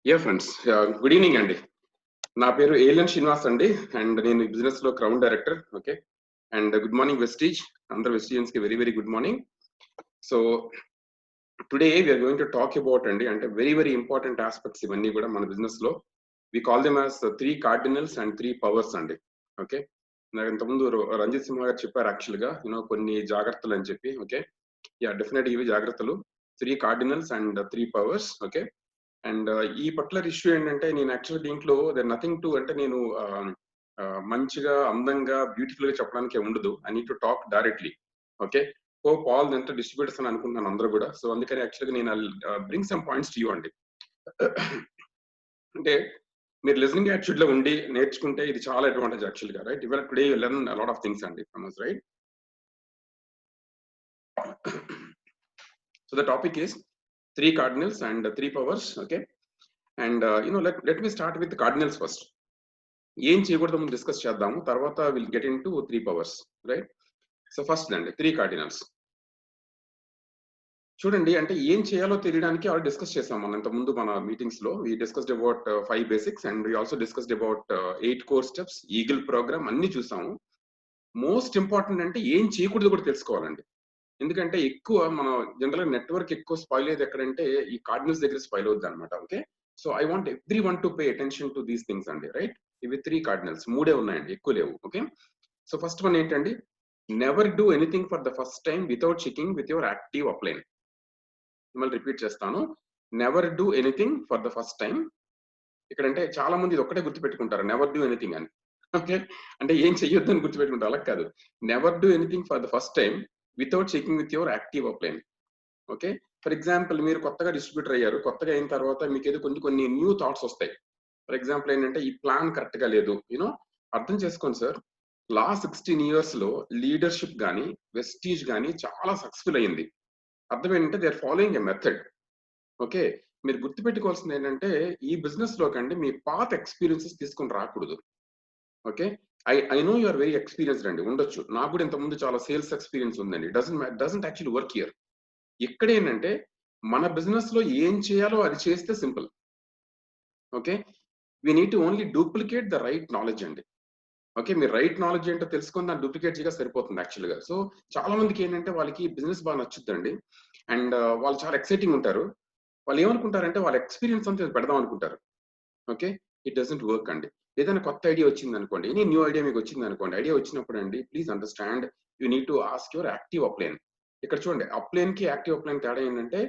Yeah friends, good evening అండి. నా పేరు ఏలియన్ శ్రీనివాస్ అండి అండ్ నేను బిజినెస్ లో crown director. Okay, and good morning Vestige. అందరు వెస్టీజియన్స్ కి very very good morning. So today we're going to talk about అండి, అంటే వెరీ వెరీ ఇంపార్టెంట్ ఆస్పెక్ట్స్ ఇవన్నీ కూడా మన బిజినెస్ లో. We call them as 3 cardinals and 3 powers అండి. Okay, నాకు ఇంతకుముందు రంజిత్ సింహ గారు చెప్పారు యాక్చువల్ గా కొన్ని జాగ్రత్తలు అని చెప్పి. ఓకే, యా డెఫినెట్ ఇవి జాగ్రత్తలు. 3 cardinals and 3 powers. Okay, and ఈ పర్టికులర్ ఇష్యూ ఏంటంటే నేను యాక్చువల్ దీంట్లో నథింగ్ టు, అంటే నేను మంచిగా అందంగా బ్యూటిఫుల్ గా చెప్పడానికి ఉండదు. I need to talk directly. Okay, hope all ఎంత డిస్ట్రిబ్యూటర్స్ అని అనుకుంటున్నాను అందరూ కూడా. సో అందుకని యాక్చువల్గా నేను bring some points to you అండి. అంటే మీరు లిజనింగ్ యాటిట్యూడ్ లో ఉండి నేర్చుకుంటే ఇది చాలా అడ్వాంటేజ్ యాక్చువల్ గా, రైట్? ఇవాళ today you learn a lot of things అండి from us, right? So the topic is 3 cardinals and 3 powers. Okay, and let me start with the cardinals first. ఏం చేయకూడదు ముందు డిస్కస్ చేద్దాము, తర్వాత will get in to 3 powers, right? So first అండి 3 cardinals. చూడండి, అంటే ఏం చేయాలో తెలియడానికి ఆల్రెడీ డిస్కస్ చేసాం మనం ఇంత ముందు మన మీటింగ్స్ లో. We discussed about 5 basics and we also discussed about 8 core steps, eagle programme అన్ని చూసాము. మోస్ట్ ఇంపార్టెంట్ అంటే ఏం చేయకూడదు కూడా తెలుసుకోవాలండి. ఎందుకంటే ఎక్కువ మనం జనరల్ నెట్వర్క్ ఎక్కువ స్పాయిల్ అయ్యేది ఎక్కడంటే ఈ కార్డినల్స్ దగ్గర స్పాయిల్ అవుద్ది అనమాట. Okay, so I want everyone to pay attention to these things అండి, రైట్? ఇవి 3 కార్డినల్స్, మూడే ఉన్నాయండి, ఎక్కువ లేవు. ఓకే, సో ఫస్ట్ వన్ ఏంటండి, never do anything for the first time without checking with your active upline. మిమ్మల్ని repeat చేస్తాను, never do anything for the first time. ఇక్కడంటే చాలా మంది ఇది ఒక్కటే గుర్తుపెట్టుకుంటారు, నెవర్ డూ ఎనీథింగ్ అని. ఓకే, అంటే ఏం చెయ్యొద్దు అని గుర్తుపెట్టుకుంటారు, అలా కాదు. Never do anything for the first time without checking with your active upline. Okay, for example మీరు కొత్తగా డిస్ట్రిబ్యూటర్ అయ్యారు, కొత్తగా అయిన తర్వాత మీకు ఏదో కొన్ని న్యూ థాట్స్ వస్తాయి. ఫర్ ఎగ్జాంపుల్ ఏంటంటే ఈ ప్లాన్ కరెక్ట్ గా లేదు. అర్థం చేసుకోండి సార్, లాస్ట్ 16 years లో లీడర్షిప్ కానీ వెస్టీజ్ కానీ చాలా సక్సెస్ఫుల్ అయ్యింది. అర్థం ఏంటంటే they are following a method. Okay, మీరు గుర్తుపెట్టుకోవాల్సింది ఏంటంటే ఈ బిజినెస్ లో కండి మీ పాత ఎక్స్పీరియన్సెస్ తీసుకొని రాకూడదు. Okay, I know you are very experienced అండి, ఉండొచ్చు. నాకు కూడా ఇంతకుముందు చాలా సేల్స్ ఎక్స్పీరియన్స్ ఉందండి. Doesn't actually work here. ఇక్కడ ఏంటంటే మన బిజినెస్ లో ఏం చేయాలో అది చేస్తే simple. Okay, we need to only duplicate the right knowledge అండి. ఓకే, మీరు రైట్ నాలెడ్జ్ ఏంటో తెలుసుకొని దాన్ని డూప్లికేట్ చేయగా సరిపోతుంది యాక్చువల్గా. సో చాలా మందికి ఏంటంటే వాళ్ళకి బిజినెస్ బాగా నచ్చుద్దండి అండ్ వాళ్ళు చాలా ఎక్సైటింగ్ ఉంటారు. వాళ్ళు ఏమనుకుంటారంటే వాళ్ళ ఎక్స్పీరియన్స్ అంతా పెడదాం అనుకుంటారు. ఓకే, ఇట్ డజంట్ వర్క్ అండి. ఏదైనా కొత్త ఐడియా వచ్చింది అనుకోండి, ఎనీ న్యూ ఐడియా మీకు వచ్చింది అనుకోండి, ఐడియా వచ్చినప్పుడు అండి please understand you need to ask your active upline. ఇక్కడ చూడండి, అప్లైన్ కి యాక్టివ్ అప్లైన్ తేడా ఏంటంటే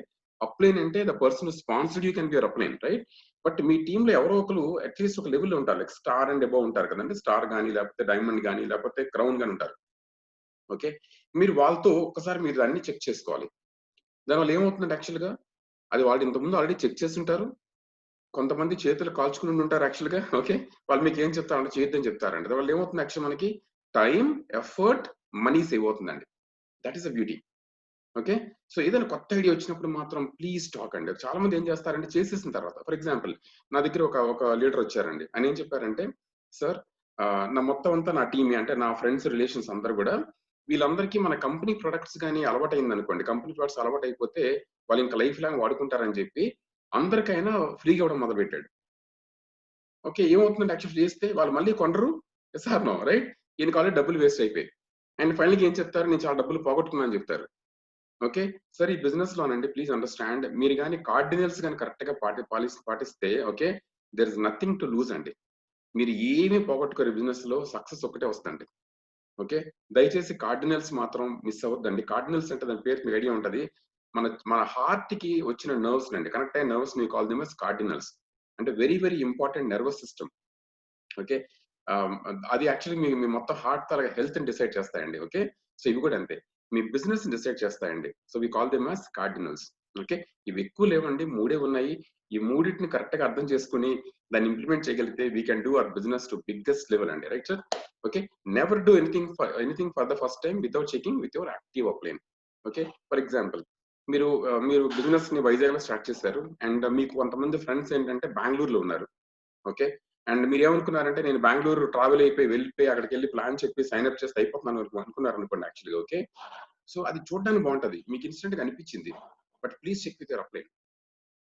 అప్లైన్ అంటే the person sponsored you can be your upline, right? But me team లో ఎవరో ఒకరు అట్లీస్ట్ ఒక లెవెల్లో ఉంటారు, లైక్ స్టార్ అండ్ అబౌవ్ ఉంటారు కదండి. స్టార్ కానీ లేకపోతే డైమండ్ కానీ లేకపోతే క్రౌన్ కానీ ఉంటారు. ఓకే, మీరు వాళ్ళతో ఒకసారి మీరు అన్ని చెక్ చేసుకోవాలి. దానివల్ల ఏమవుతుందంటే యాక్చువల్గా అది వాళ్ళు ఇంతకుముందు ఆల్రెడీ చెక్ చేసి ఉంటారు. కొంతమంది చేతులు కాల్చుకుని ఉంటారు యాక్చువల్‌గా. ఓకే, వాళ్ళు మీకు ఏం చెప్తారంటే చేయొద్దని చెప్తారండి. దానివల్ల ఏమవుతుంది యాక్చువల్ మనకి టైమ్, ఎఫర్ట్, మనీ సేవ్ అవుతుందండి. That is the beauty. Okay, so ఏదైనా కొత్త ఐడియా వచ్చినప్పుడు మాత్రం ప్లీజ్ టాక్ అండి. చాలా మంది ఏం చేస్తారంటే చేసేసిన తర్వాత, ఫర్ ఎగ్జాంపుల్ నా దగ్గర ఒక లీడర్ వచ్చారండి. ఆయన ఏం చెప్పారంటే, సార్ నా మొత్తం అంతా నా టీమే, అంటే నా ఫ్రెండ్స్ రిలేషన్స్ అందరూ కూడా వీళ్ళందరికీ మన కంపెనీ ప్రొడక్ట్స్ గాని అలవాటయింది అనుకోండి, కంపెనీ ప్రొడక్ట్స్ అలవాటైపోతే వాళ్ళు ఇంకా లైఫ్ లాంగ్ వాడుకుంటారని చెప్పి అందరికైనా ఫ్రీగా ఇవ్వడం మొదలుపెట్టాడు. ఓకే, ఏమవుతుందంటే యాక్చువల్ చేస్తే వాళ్ళు మళ్ళీ కొనరు. Yes or no, right? ఈయనకి ఆల్రెడీ డబ్బులు వేస్ట్ అయిపోయాయి. అండ్ ఫైనల్‌గా ఏం చెప్తారు, నేను చాలా డబ్బులు పోగొట్టుకున్నాను అని చెప్తారు. ఓకే, సార్ ఈ బిజినెస్ లోనండి ప్లీజ్ అండర్స్టాండ్, మీరు గాని కార్డినల్స్ గాని కరెక్ట్ గా పాటిస్తే okay, there is nothing to lose అండి. మీరు ఏమీ పోగొట్టుకోరు బిజినెస్ లో, సక్సెస్ ఒకటే వస్తుందండి. ఓకే, దయచేసి కార్డినల్స్ మాత్రం మిస్ అవ్వద్దండి. కార్డినల్స్ అంటే దాని పేరు మీకు ఐడియా ఉంటది. మన మన హార్ట్ కి వచ్చిన నర్వ్స్ అండి, కనెక్ట్ అయిన నర్వ్స్ ని కాల్ దెమ్ as కార్డినల్స్. అంటే very very important nervous system. Okay, ఆహ్, అది యాక్చువల్లీ మీ మీ మొత్తం హార్ట్ తర హెల్త్‌ని డిసైడ్ చేస్తాయండి. ఓకే, సో ఇవి కూడా అంతే. మీ బిజినెస్‌ని డిసైడ్ చేస్తాయండి. So we call them as cardinals. Okay, ఇవి ఎక్కువ లేవండి, మూడే ఉన్నాయి. ఈ మూడిటిని కరెక్ట్‌గా అర్థం చేసుకొని దాన్ని ఇంప్లిమెంట్ చేయగలిగితే we can do our business to biggest level అండి, right sir? Okay, never do anything for the first time without checking with your active upline. Okay, for example మీరు బిజినెస్‌ని వైజాగ్‌లో స్టార్ట్ చేశారు అండ్ మీకు కొంతమంది ఫ్రెండ్స్ ఏంటంటే బెంగుళూరులో ఉన్నారు. ఓకే, అండ్ మీరేమనుకున్నారంటే నేను బెంగుళూరు ట్రావెల్ అయిపోయి వెళ్ళిపోయి అక్కడికెళ్ళి ప్లాన్ చెప్పి సైన్ అప్ చేస్తే అయిపోతున్నాను అనుకున్నారనుకోండి యాక్చువల్‌గా. ఓకే, సో అది చూడడానికి బాగుంటది, మీకు ఇన్స్టెంట్‌గా అనిపించింది. But please check with your upline.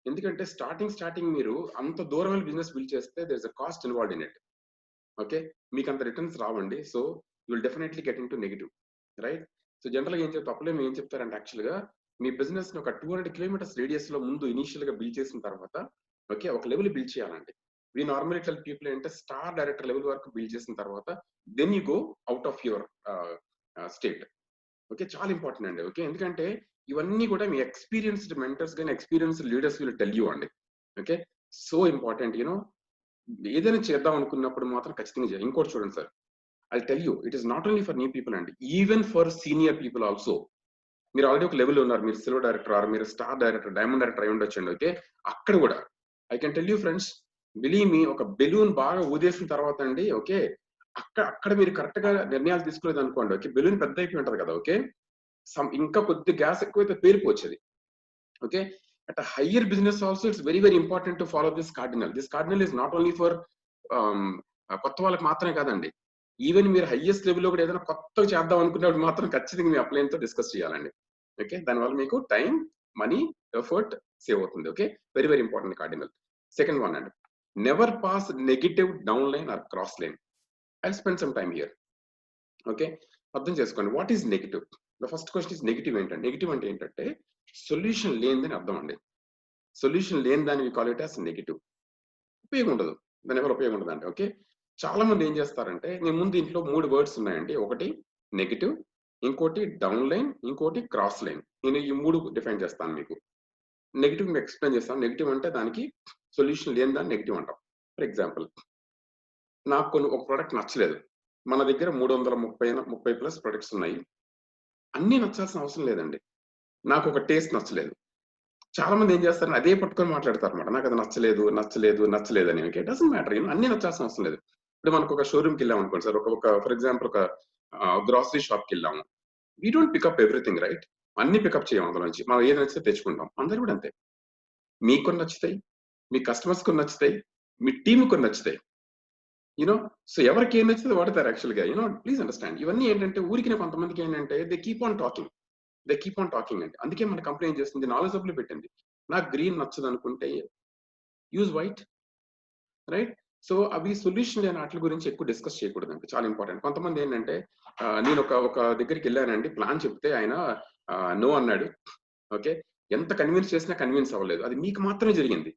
ఎందుకంటే స్టార్టింగ్ మీరు అంత దూరం వెళ్ళి బిజినెస్ బిల్డ్ చేస్తే there is a cost involved in it. Okay. మీకు అంత రిటర్న్స్ రావండి. So you will definitely get into negative, right? So జనరల్‌గా అప్పుడేమో ఏం చెప్తారంటే యాక్చువల్‌గా మీ బిజినెస్‌ని ఒక 200 కిలోమీటర్స్ రేడియస్‌లో ముందు ఇనీషియల్‌గా బిల్డ్ చేసిన తర్వాత ఓకే. ఒక లెవెల్ బిల్డ్ చేయాలండి. వి నార్మల్లీ టెల్ పీపుల్ ఏంటంటే స్టార్ డైరెక్టర్ లెవెల్ వరకు బిల్డ్ చేసిన తర్వాత then you go out of your state. Okay. చాలా ఇంపార్టెంట్ అండి. ఓకే. ఎందుకంటే ఇవన్నీ కూడా మీ ఎక్స్‌పీరియన్స్‌డ్ మెంటర్స్ గాని, experienced leaders will tell you అండి. ఓకే. సో ఇంపార్టెంట్ ఏదైనా చేద్దాం అనుకున్నప్పుడు మాత్రం ఖచ్చితంగా చేయాలి. ఇంకోటి చూడండి sir, I tell you it is not only for new people అండి. Even for senior people also. మీరు ఆల్రెడీ ఒక లెవెల్‌లో ఉన్నారు. మీరు సిల్వర్ డైరెక్టర్ ఆర్ మీరు స్టార్ డైరెక్టర్, డైమండ్ డైరెక్టర్ అయి ఉండొచ్చండి. ఓకే. అక్కడ కూడా I can tell you friends, believe మీ ఒక బెలూన్ బాగా ఊదేసిన తర్వాత అండి ఓకే. అక్కడ మీరు కరెక్ట్‌గా నిర్ణయాలు తీసుకోలేదనుకోండి ఓకే. బెలూన్ పెద్ద అయిపోయి ఉంటది కదా! ఓకే. ఇంకా కొద్ది గ్యాస్ ఎక్కువైతే పేలిపోవచ్చది. Okay. At a higher business also, it's very, very important to follow this cardinal. This cardinal is not only for కొత్త వాళ్ళకి మాత్రమే కాదండి. ఈవెన్ మీరు హైయెస్ట్ లెవెల్‌లో కూడా ఏదైనా కొత్తగా చేద్దాం అనుకున్నప్పుడు మాత్రం ఖచ్చితంగా మీ అప్లైన్‌తో డిస్కస్ చేయాలండి. ఓకే. దానివల్ల మీకు టైం, మనీ, ఎఫర్ట్ సేవ్ అవుతుంది. Okay. Very, very important cardinal. Second one అండి. Never pass negative down line or cross line. I'll spend some time here. Okay. అర్థం చేసుకోండి. What is negative? The first question is negative ఏంటంటే, negative అంటే ఏంటంటే solution లేనిదని అర్థం అండి. Solution లేని దాన్ని we call it as negative. ఉపయోగం ఉండదు. దానివల్ల ఉపయోగం ఉండదండి. ఓకే. చాలా మంది ఏం చేస్తారంటే, నేను ముందు ఇంట్లో 3 వర్డ్స్ ఉన్నాయండి. ఒకటి నెగెటివ్, ఇంకోటి డౌన్ లైన్, ఇంకోటి క్రాస్ లైన్. నేను ఈ 3 డిఫైన్ చేస్తాను మీకు. నెగెటివ్ మీకు ఎక్స్‌ప్లెయిన్ చేస్తాను. నెగెటివ్ అంటే దానికి సొల్యూషన్ లేని దాన్ని నెగెటివ్ అంటాం. ఫర్ ఎగ్జాంపుల్, నాకు ఒక ప్రొడక్ట్ నచ్చలేదు. మన దగ్గర 330 ప్లస్ ప్రొడక్ట్స్ ఉన్నాయి. అన్నీ నచ్చాల్సిన అవసరం లేదండి. నాకొక టేస్ట్ నచ్చలేదు. చాలా మంది ఏం చేస్తారంటే అదే పట్టుకొని మాట్లాడతారన్నమాట. నాకది నచ్చలేదని. ఓకే. It doesn't matter. అన్నీ నచ్చాల్సిన అవసరం లేదు. ఇప్పుడు మనకొక షోరూమ్‌కెళ్ళామనుకోండి సార్. ఒక ఫర్ ఎగ్జాంపుల్ ఒక గ్రోసరీ షాప్‌కెళ్ళాము. We don't pick up everything right? అన్నీ పికప్ చేయం అందులోంచి. మనం ఏది నచ్చితే తెచ్చుకుంటాం. అందరూ కూడా అంతే. మీకు కొన్ని నచ్చుతాయి. మీ కస్టమర్స్ కొన్ని నచ్చుతాయి. మీ టీమ్‌కి కొన్ని నచ్చుతాయి. యూ నో సో ఎవరికి ఏం నచ్చితే వాడతారు యాక్చువల్‌గా. Please understand. ఇవన్నీ ఏంటంటే ఊరికినే కొంతమందికి ఏంటంటే దే కీప్ ఆన్ టాకింగ్ అండి. అందుకే మన కంపెనీ ఏం చేస్తుంది 4 సబ్బులు పెట్టింది. నాకు గ్రీన్ నచ్చదనుకుంటే యూజ్ వైట్, రైట్? సో అవి సొల్యూషన్ లేని ఆటిల గురించి ఎక్కువ డిస్కస్ చేయకూడదండి. చాలా ఇంపార్టెంట్. కొంతమంది ఏంటంటే నేను ఒక దగ్గరికెళ్ళానండి. ప్లాన్ చెప్తే ఆయన నో అన్నాడు. ఓకే. ఎంత కన్విన్స్ చేసినా కన్విన్స్ అవ్వలేదు. అది మీకు మాత్రమే జరిగింది.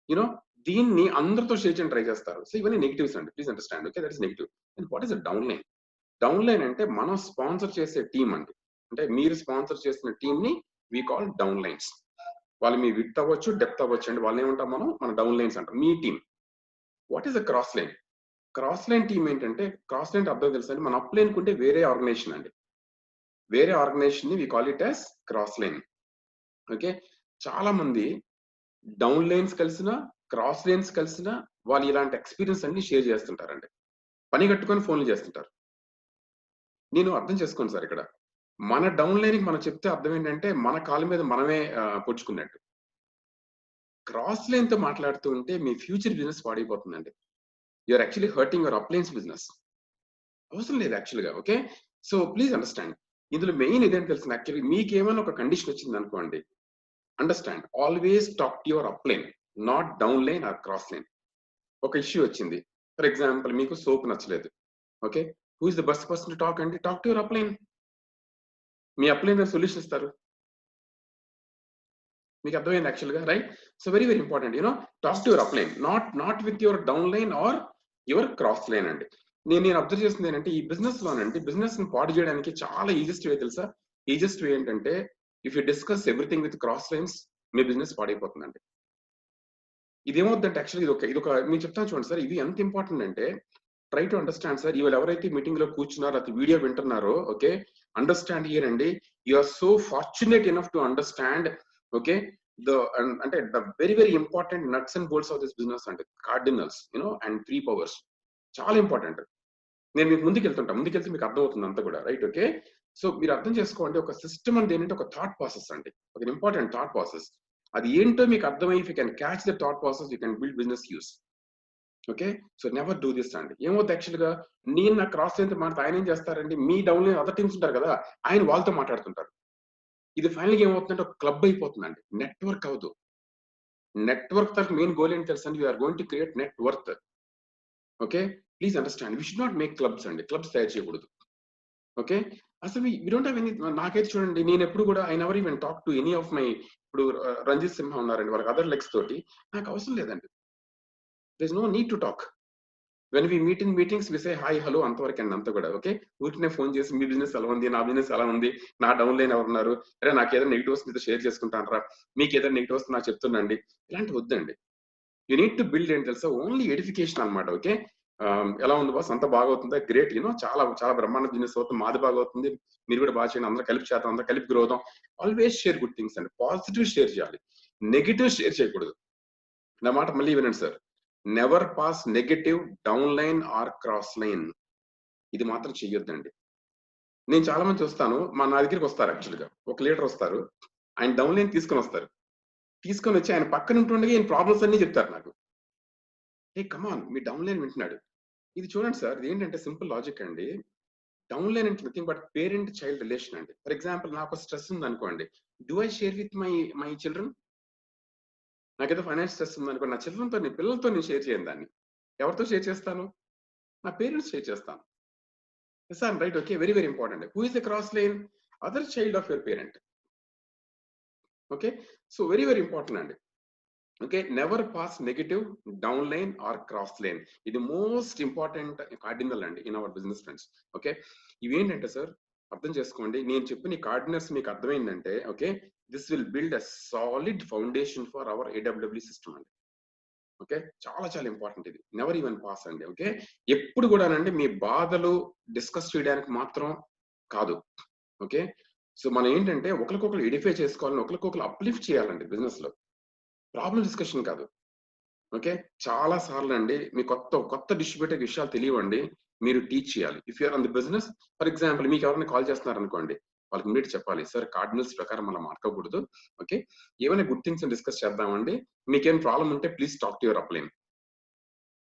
యూ నో దీన్ని అందరితో షేర్ చేయడానికి ట్రై చేస్తారు. సో ఇవన్నీ నెగెటివ్స్ అండి. Please understand. Okay. That is negative. And what is a down line? Down line అంటే మనం స్పాన్సర్ చేసే టీమ్ అండి. అంటే మీరు స్పాన్సర్ చేసిన టీమ్‌ని వి కాల్ డౌన్ లైన్స్. వాళ్ళు మీ విడ్త్ అవ్వచ్చు, డెప్త్ అవ్వచ్చు అండి. వాళ్ళని ఏమంటాం మన డౌన్ లైన్స్ అంటాం. మీ team. What is a cross line? Cross line team ఏంటంటే క్రాస్ లైన్ అర్థం తెలుసా అండి? మన అప్ లైన్ కుంటే వేరే ఆర్గనైజేషన్ అండి. వేరే ఆర్గనైజేషన్‌ని we call it as cross line. Okay. చాలా మంది డౌన్ లైన్స్ కలిసినా, క్రాస్ లైన్స్ కలిసినా వాళ్ళు ఇలాంటి ఎక్స్‌పీరియన్స్ అన్ని షేర్ చేస్తుంటారండి. పని కట్టుకొని ఫోన్‌లు చేస్తుంటారు. నేను అర్థం చేసుకోండి సార్ ఇక్కడ. మన డౌన్ లైన్‌కి మనం చెప్తే అర్థం ఏంటంటే, మన కాళ్ళ మీద మనమే పొడుచుకున్నట్టు. క్రాస్ లైన్‌తో మాట్లాడుతూ ఉంటే మీ ఫ్యూచర్ బిజినెస్ పాడైపోతుందండి. You are actually hurting your upline's business. అవసరం లేదు యాక్చువల్‌గా. ఓకే. So please understand. ఇందులో మెయిన్ ఇదేంటి తెలుసా యాక్చువల్లీ మీకేమైనా ఒక కండిషన్ వచ్చిందనుకోండి. Understand. Always talk to your upline. Not down line or cross line. ఒక ఇష్యూ వచ్చింది. ఫర్ ఎగ్జాంపుల్ మీకు సోప్ నచ్చలేదు. Okay. Who is the best person to talk అండి? Talk to your upline. మీ అప్‌లైన్ దానికి సొల్యూషన్ ఇస్తారు. మీకు అర్థమైంది యాక్చువల్‌గా right? So very, very important. Talk to your upline. Not with your down line or your cross line అండి. నేను observe చేసింది ఏంటంటే ఈ బిజినెస్‌లోనండి బిజినెస్‌ని పాడు చేయడానికి చాలా ఈజియెస్ట్ వే తెలుసా? ఈజియెస్ట్ వే ఏంటంటే if you discuss everything with cross lines మీ బిజినెస్ పాడైపోతుందండి. ఇదేమవుద్దంటే యాక్చువల్‌గా ఇదొక మీకు చెప్తాను చూడండి సార్. ఇది ఎంత ఇంపార్టెంట్ అంటే ట్రై టు అండర్‌స్టాండ్ సార్. ఇవాళ ఎవరైతే మీటింగ్‌లో కూర్చున్నారో లేకపోతే వీడియో వింటున్నారో ఓకే. అండర్‌స్టాండ్ హియర్ అండి. You are so fortunate enough to understand okay. అంటే the very, very important nuts and bolts of this business అంటే కార్డినల్స్ అండ్ 3 పవర్స్. చాలా ఇంపార్టెంట్. నేను మీకు ముందుకెళ్తే మీకు అర్థమవుతుంది అంతా కూడా రైట్ ఓకే. సో మీరు అర్థం చేసుకోండి ఒక సిస్టమ్ అనేది ఏంటంటే ఒక థాట్ ప్రాసెస్ అండి. ఒక ఇంపార్టెంట్ థాట్ ప్రాసెస్. అది ఏంటో మీకు అర్థమై if you can catch the thought process you can build business use. Okay. So never do this అండి. ఏమవుద్ది యాక్చువల్‌గా నేను నా క్రాస్ లైన్‌తో మాట్లాడితే ఆయన ఏం చేస్తారండి మీ డౌన్ లైన్ అదర్ టీమ్స్ ఉంటారు కదా! ఆయన వాళ్ళతో మాట్లాడుతుంటారు. ఇది ఫైనల్‌గా ఏమవుతుందంటే ఒక క్లబ్ అయిపోతుందండి. నెట్వర్క్ అవ్వదు. నెట్వర్క్ తరఫు మెయిన్ గోల్ ఏంటి తెలుసండి? We are going to create net worth. Okay, please understand. We should not make clubs అండి. క్లబ్స్ తయారు చేయకూడదు. ఓకే, అసలు వి డోంట్ హావ్ ఎనీ. నాకైతే చూడండి, నేను ఎప్పుడు కూడా I never even talk to any of my, ఇప్పుడు రంజిత్ సింహ ఉన్నారండి, వాళ్ళకి అదర్ లెగ్స్ తోటి నాకు అవసరం లేదండి. There is no need to talk. When we meet in meetings we say hi hello అంతవరకు అండి, అంతా కూడా. ఓకే, ఊరికనే ఫోన్ చేసి మీ బిజినెస్ ఎలా ఉంది, నా బిజినెస్ ఎలా ఉంది, నా డౌన్ లైన్ ఎవరున్నారు, అరే నాకు ఏదైనా నెగిటివ్స్ మీతో షేర్ చేసుకుంటానరా, మీకు ఏదైనా నెగిటివ్స్ నాకు చెప్తుండండి, ఇలాంటి వద్దండి. యూ నీడ్ టు బిల్డ్ ఏంటి తెలుసా, ఓన్లీ ఎడిఫికేషన్ అనమాట. ఓకే, ఎలా ఉంది బాస్, అంత బాగా అవుతుందా, గ్రేట్, యూనో చాలా చాలా బ్రహ్మాండ బిజినెస్ అవుతుంది, మాది బాగా అవుతుంది, మీరు కూడా బాగా చేయండి, అందరూ కలిపి చేద్దాం, అందరూ కలిపి గ్రో అవుదాం. ఆల్వేస్ షేర్ గుడ్ థింగ్స్ అండి, పాజిటివ్ షేర్ చేయాలి, నెగిటివ్ షేర్ చేయకూడదు. నా మాట మళ్ళీ వినండి sir, never pass negative down line or cross line, ఇది మాత్రం చెయ్యొద్దండి. నేను చాలా మంది చూస్తాను, నా దగ్గరికి వస్తారు, యాక్చువల్గా ఒక లీడర్ వస్తారు, ఆయన డౌన్ లైన్ తీసుకొని వస్తారు, తీసుకొని వచ్చి ఆయన పక్కన ఉంటుండగా ఈయన ప్రాబ్లమ్స్ అన్ని చెప్తారు నాకు. ఏ కమాన్, మీ డౌన్ లైన్ వింటున్నాడు. ఇది చూడండి సార్, ఇది ఏంటంటే సింపుల్ లాజిక్ అండి. డౌన్ లైన్ అంటే nothing but parent child relation అండి. ఫర్ ఎగ్జాంపుల్, నాకు స్ట్రెస్ ఉంది అనుకోండి, do I share with my children? నాకేదో ఫైనాన్స్ స్ట్రెస్ ఉంది అనుకోండి, నా చిల్డ్రన్తో, నీ పిల్లలతో నేను షేర్ చేయను దాన్ని. ఎవరితో షేర్ చేస్తాను? నా పేరెంట్స్ షేర్ చేస్తాను. Sir right, okay, very very important. Who is the cross line? Other child of your parent. Okay, so very very important అండి. Okay, never pass negative down line or cross line, ఇది most important cardinal అండి in our business friends. Okay, ఇవేంటంటే sir, అర్థం చేసుకోండి, నేను చెప్పిన ఈ cardinals మీకు అర్థమైందంటే, okay, this will build a solid foundation for our AWW system అండి. ఓకే, చాలా చాలా ఇంపార్టెంట్ ఇది, నెవర్ ఈవెన్ పాస్ అండి. ఓకే, ఎప్పుడు కూడానండి మీ బాధలు డిస్కస్ చేయడానికి మాత్రం కాదు. ఓకే, సో మనం ఏంటంటే ఒకరికొకరు ఎడిఫై చేసుకోవాలని, ఒకరికొకరు అప్లిఫ్ట్ చేయాలండి బిజినెస్ లో, ప్రాబ్లం డిస్కషన్ కాదు. ఓకే, చాలా సార్లు అండి మీ కొత్త డిస్ట్రిబ్యూటర్ విషయాలు తెలియవండి, మీరు టీచ్ చేయాలి. If you're on the business, for example మీకు ఎవరైనా కాల్ చేస్తున్నారు అనుకోండి, వాళ్ళకి మీరు చెప్పాలి, సార్ కార్డినల్స్ ప్రకారం మనం మాట్లాడకూడదు. ఓకే, ఏమైనా గుడ్ థింగ్స్ డిస్కస్ చేద్దామండి, మీకేం ప్రాబ్లం ఉంటే please talk to your upline,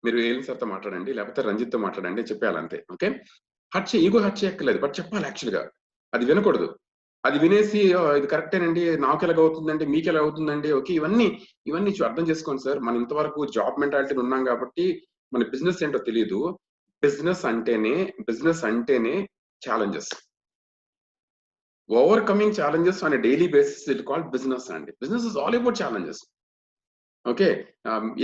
మీరు ఏం సార్తో మాట్లాడండి, లేకపోతే రంజిత్తో మాట్లాడండి చెప్పాలి అంతే. ఓకే, ఈగో హర్ట్ చేయక్కర్లేదు, బట్ చెప్పాలి యాక్చువల్గా, అది వినకూడదు. అది వినేసి ఇది కరెక్టేనండి, నాకు ఎలాగ అవుతుందండి, మీకు ఎలా అవుతుందండి. ఓకే, ఇవన్నీ అర్థం చేసుకోండి సార్, మనం ఇంతవరకు జాబ్ మెంటాలిటీ ఉన్నాం కాబట్టి మన బిజినెస్ ఏంటో తెలియదు. బిజినెస్ అంటేనే challenges, overcoming challenges on daily basis, it called business అండి. Business is all about challenges. Okay,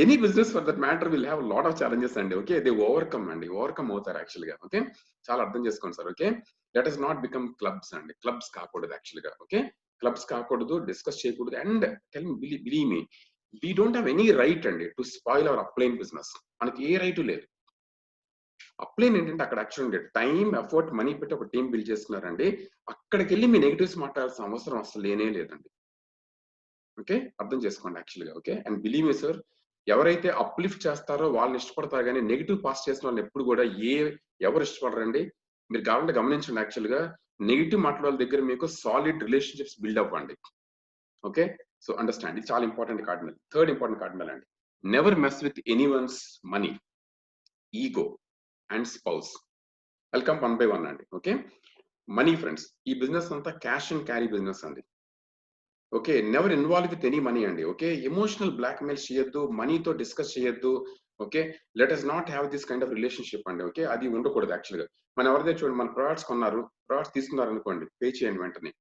any business for that matter will have lot of challenges అండి. ఓకే, దే ఓవర్కమ్ అవుతారు యాక్చువల్గా. ఓకే, చాలా అర్థం చేసుకోండి sir. Okay, let us not become clubs అండి, clubs కాకూడదు యాక్చువల్గా. ఓకే, క్లబ్స్ కాకూడదు, డిస్కస్ చేయకూడదు. And believe me, we don't have any right అండి to spoil our upline business. మనకి ఏ రైటు లేదు. అప్లైన్ ఏంటంటే అక్కడ యాక్చువల్గా టైం, ఎఫర్ట్, మనీ పెట్టి ఒక టీం బిల్డ్ చేస్తున్నారండి, అక్కడికి వెళ్ళి మీ నెగిటివ్స్ మాట్లాడాల్సిన అవసరం అసలు లేనే లేదండి. ఓకే, అర్థం చేసుకోండి యాక్చువల్గా. Okay, and believe me sir, ఎవరైతే అప్లిఫ్ట్ చేస్తారో వాళ్ళని ఇష్టపడతారు, కానీ నెగిటివ్ పాస్ చేసిన వాళ్ళని ఎప్పుడు కూడా ఎవరు ఇష్టపడరండి. మీరు కావాలంటే గమనించండి, యాక్చువల్గా నెగిటివ్ మాట్లాడే వాళ్ళ దగ్గర మీకు సాలిడ్ రిలేషన్షిప్స్ బిల్డ్ అవ్వండి. ఓకే, సో అండర్స్టాండ్, ఇది చాలా important cardinal. Third important cardinal అండి, never mess with anyone's money, ego and spouse. We'll come one by one అండి. ఓకే, మనీ ఫ్రెండ్స్, ఈ బిజినెస్ అంతా క్యాష్ అండ్ క్యారీ బిజినెస్ అండి. Okay, never involve with any money అండి. Okay, emotional blackmail చేయొద్దు, మనీతో discuss చేయొద్దు. Okay, let us not have this kind of relationship అండి. Okay, అది ఉండకూడదు యాక్చువల్గా. మనం ఎవరైతే చూడండి, మన ప్రొడక్ట్స్ కొన్నారు, ప్రొడక్ట్స్ తీసుకున్నారు అనుకోండి, పే చేయండి వెంటనే.